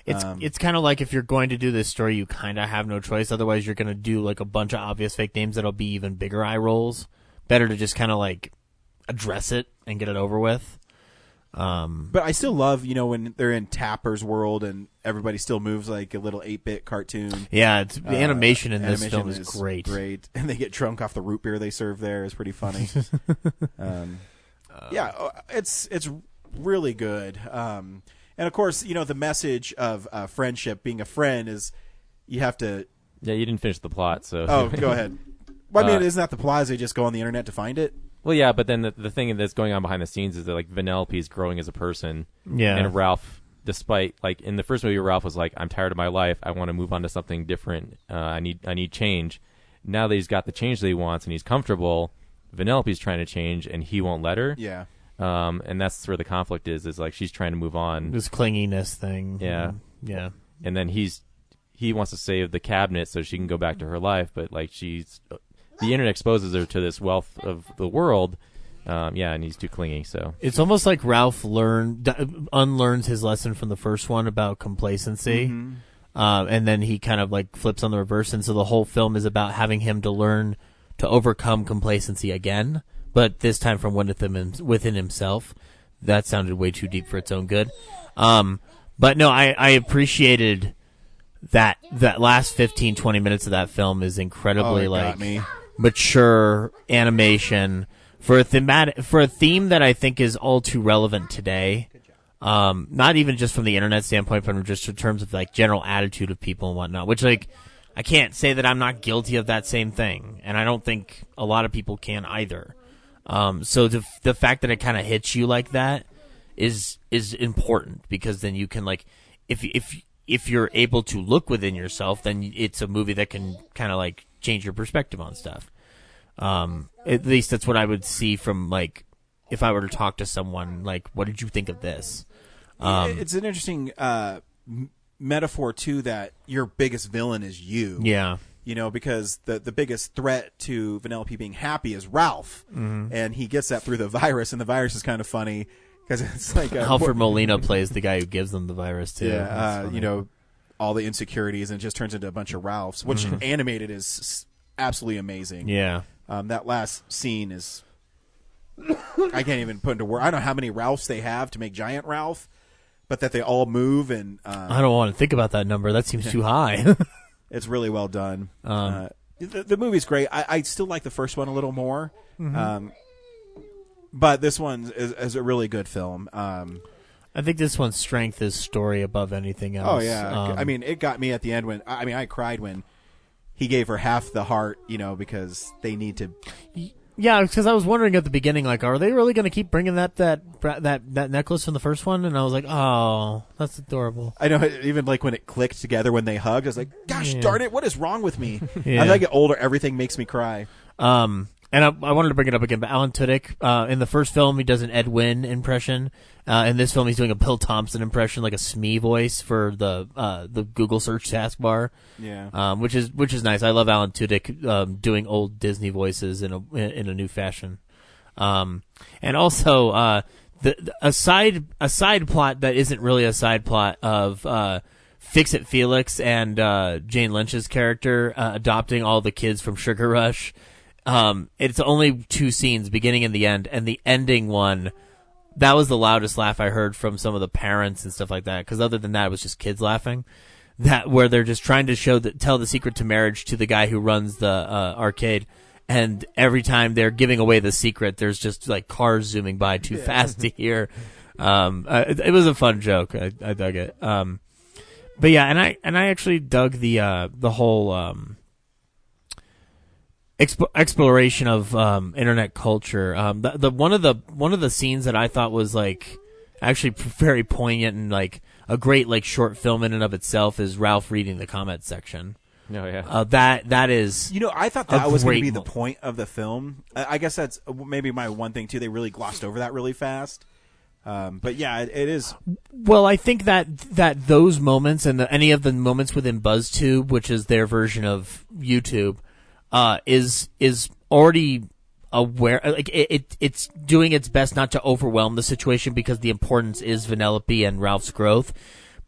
It's kind of like if you're going to do this story, you kind of have no choice. Otherwise, you're going to do like a bunch of obvious fake names that'll be even bigger eye rolls. Better to just kind of like address it and get it over with. But I still love, when they're in Tapper's world and everybody still moves like a little 8-bit cartoon. Yeah, the animation in this film is great. Great. And they get drunk off the root beer they serve there is pretty funny. It's really good. And of course, the message of friendship, being a friend, is you have to. Yeah, you didn't finish the plot, so. Oh, go ahead. Well, I mean, isn't that the plot? Is they just go on the internet to find it? Well, yeah, but then the thing that's going on behind the scenes is that like Vanellope is growing as a person. Yeah. And Ralph, despite like in the first movie, Ralph was like, "I'm tired of my life. I want to move on to something different. I need change." Now that he's got the change that he wants and he's comfortable, Vanellope's trying to change and he won't let her. Yeah. And that's where the conflict is like she's trying to move on. This clinginess thing. Yeah. Yeah. And then he wants to save the cabinet so she can go back to her life, but like the internet exposes her to this wealth of the world. And he's too clingy. So it's almost like Ralph unlearns his lesson from the first one about complacency. Mm-hmm. And then he kind of like flips on the reverse. And so the whole film is about having him to learn to overcome complacency again, but this time from within himself. That sounded way too deep for its own good. But no, I appreciated that last 15, 20 minutes of that film is incredibly mature animation for a theme that I think is all too relevant today. Not even just from the internet standpoint, but just in terms of like general attitude of people and whatnot, which like I can't say that I'm not guilty of that same thing. And I don't think a lot of people can either. So the fact that it kind of hits you like that is important because then you can like, if you're able to look within yourself, then it's a movie that can kind of like change your perspective on stuff. At least that's what I would see from like, if I were to talk to someone like, what did you think of this? It's an interesting metaphor too, that your biggest villain is you. Yeah. You know, because the biggest threat to Vanellope being happy is Ralph, and he gets that through the virus, and the virus is kind of funny because it's like Alfred Molina plays the guy who gives them the virus too. Yeah, you know, all the insecurities, and it just turns into a bunch of Ralphs, which animated is absolutely amazing. Yeah. That last scene is, I can't even put into words. I don't know how many Ralphs they have to make Giant Ralph, but that they all move, and I don't want to think about that number. That seems too high. It's really well done. The movie's great. I still like the first one a little more, but this one is a really good film. I think this one's strength is story above anything else. Oh yeah, I mean, it got me at the end when I cried when he gave her half the heart, you know, because they need to. Yeah, because I was wondering at the beginning, like, are they really going to keep bringing that necklace from the first one? And I was like, oh, that's adorable. I know, even like when it clicked together when they hugged, I was like, gosh darn it, what is wrong with me? Yeah. As I get older, everything makes me cry. And I wanted to bring it up again, but Alan Tudyk, in the first film, he does an Ed Wynn impression. In this film, he's doing a Bill Thompson impression, like a Smee voice for the Google search taskbar. Yeah. Which is nice. I love Alan Tudyk doing old Disney voices in a new fashion. And also a side plot that isn't really a side plot of Fix-It Felix and Jane Lynch's character adopting all the kids from Sugar Rush. It's only 2 scenes, beginning and the end, and the ending one, that was the loudest laugh I heard from some of the parents and stuff like that, because other than that, it was just kids laughing. That where they're just trying to tell the secret to marriage to the guy who runs the arcade, and every time they're giving away the secret, there's just like cars zooming by too fast to hear. It was a fun joke. I dug it. But yeah, and I actually dug the whole exploration of internet culture. One of the scenes that I thought was like actually very poignant and like a great like short film in and of itself is Ralph reading the comment section. Oh yeah. That is. You know, I thought that was going to be the point of the film. I guess that's maybe my one thing too. They really glossed over that really fast. But yeah, it is. Well, I think that those moments and any of the moments within BuzzTube, which is their version of YouTube, is already aware. Like it's doing its best not to overwhelm the situation because the importance is Vanellope and Ralph's growth.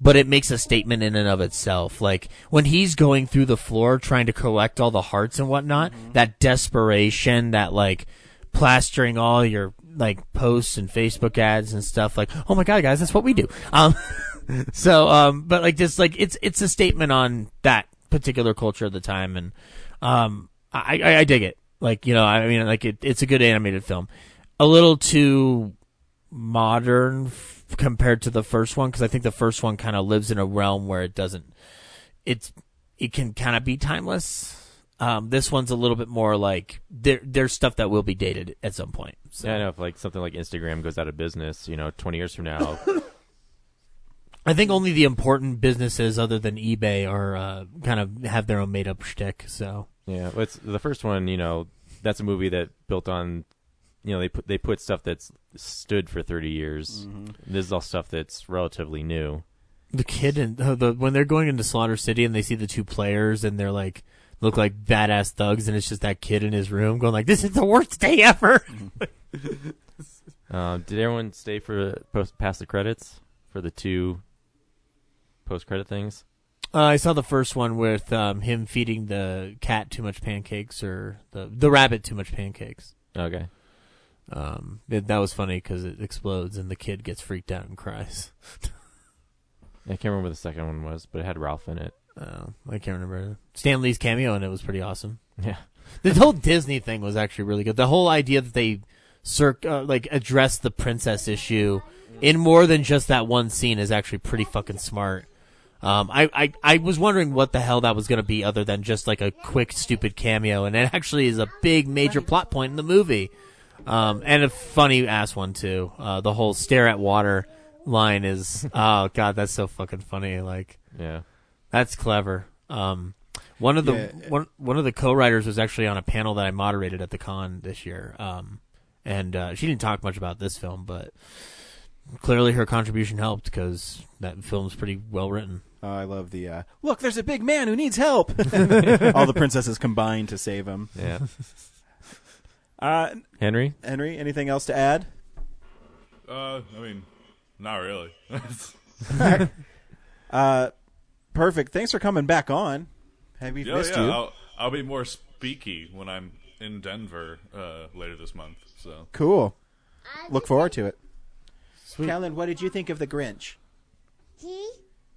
But it makes a statement in and of itself. Like, when he's going through the floor trying to collect all the hearts and whatnot, that desperation, that, like, plastering all your, like, posts and Facebook ads and stuff, like, oh my god, guys, that's what we do. But, like, just, like, it's a statement on that particular culture of the time, and, I dig it. Like, you know, I mean, like, it's a good animated film. A little too modern compared to the first one, because I think the first one kind of lives in a realm where it can kind of be timeless. This one's a little bit more like there's stuff that will be dated at some point. So. Yeah, I know if like something like Instagram goes out of business, 20 years from now. I think only the important businesses other than eBay are kind of have their own made up shtick. So yeah, well, it's the first one. That's a movie that built on. They put stuff that's stood for 30 years. Mm-hmm. This is all stuff that's relatively new. The kid and when they're going into Slaughter City and they see the two players and they're like look like badass thugs and it's just that kid in his room going like, this is the worst day ever. Did everyone stay for past the credits for the 2 post-credit things? I saw the first one with him feeding the cat too much pancakes or the rabbit too much pancakes. Okay. That was funny because it explodes and the kid gets freaked out and cries. I can't remember what the second one was, but it had Ralph in it. Oh, I can't remember. Stan Lee's cameo in it was pretty awesome. Yeah. The whole Disney thing was actually really good. The whole idea that they address the princess issue in more than just that one scene is actually pretty fucking smart. I was wondering what the hell that was going to be other than just like a quick, stupid cameo, and it actually is a big, major plot point in the movie. And a funny ass one too. The whole stare at water line is, oh god, that's so fucking funny. Like, yeah, that's clever. One of the co-writers was actually on a panel that I moderated at the con this year. And she didn't talk much about this film, but clearly her contribution helped because that film's pretty well written. I love the look. There's a big man who needs help. All the princesses combined to save him. Yeah. Henry, anything else to add? I mean, not really. Perfect. Thanks for coming back on. Have we missed you? I'll be more speaky when I'm in Denver later this month. So cool. Look forward to it. Sweet. Kellen, what did you think of the Grinch? He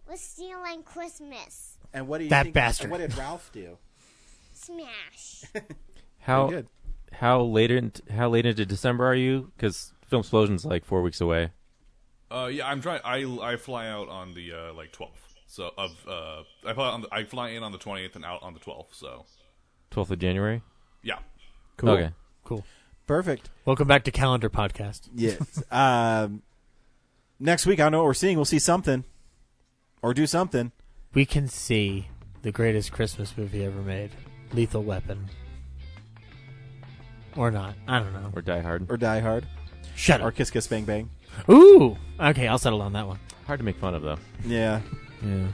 was stealing Christmas. And what do you that think? Bastard. What did Ralph do? Smash. How late into December are you? Because Film Explosion's like 4 weeks away. Yeah, I'm trying. I fly out on the 12th. So I fly in on the 20th and out on the 12th. So 12th of January. Yeah. Cool. Okay. Cool. Perfect. Welcome back to Calendar Podcast. Yes. Next week, I don't know what we're seeing. We'll see something, or do something. We can see the greatest Christmas movie ever made, Lethal Weapon, or not. I don't know. Or Die Hard. Or Die Hard. Shut up. Or Kiss Kiss Bang Bang. Ooh. Okay, I'll settle on that one. Hard to make fun of, though. Yeah. Yeah.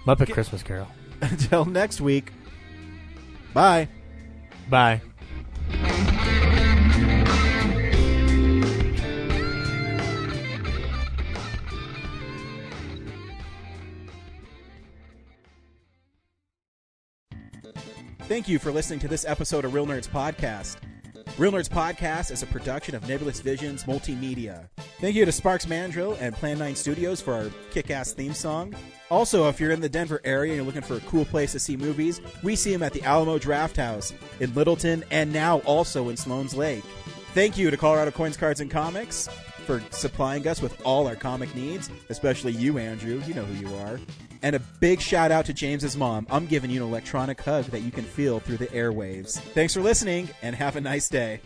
Muppet Christmas Carol. Until next week. Bye. Bye. Thank you for listening to this episode of Real Nerds Podcast. Real Nerds Podcast is a production of Nebulous Visions Multimedia. Thank you to Sparks Mandrill and Plan 9 Studios for our kick-ass theme song. Also, if you're in the Denver area and you're looking for a cool place to see movies, we see them at the Alamo Drafthouse in Littleton and now also in Sloan's Lake. Thank you to Colorado Coins, Cards, and Comics for supplying us with all our comic needs, especially you, Andrew. You know who you are. And a big shout out to James's mom. I'm giving you an electronic hug that you can feel through the airwaves. Thanks for listening, and have a nice day.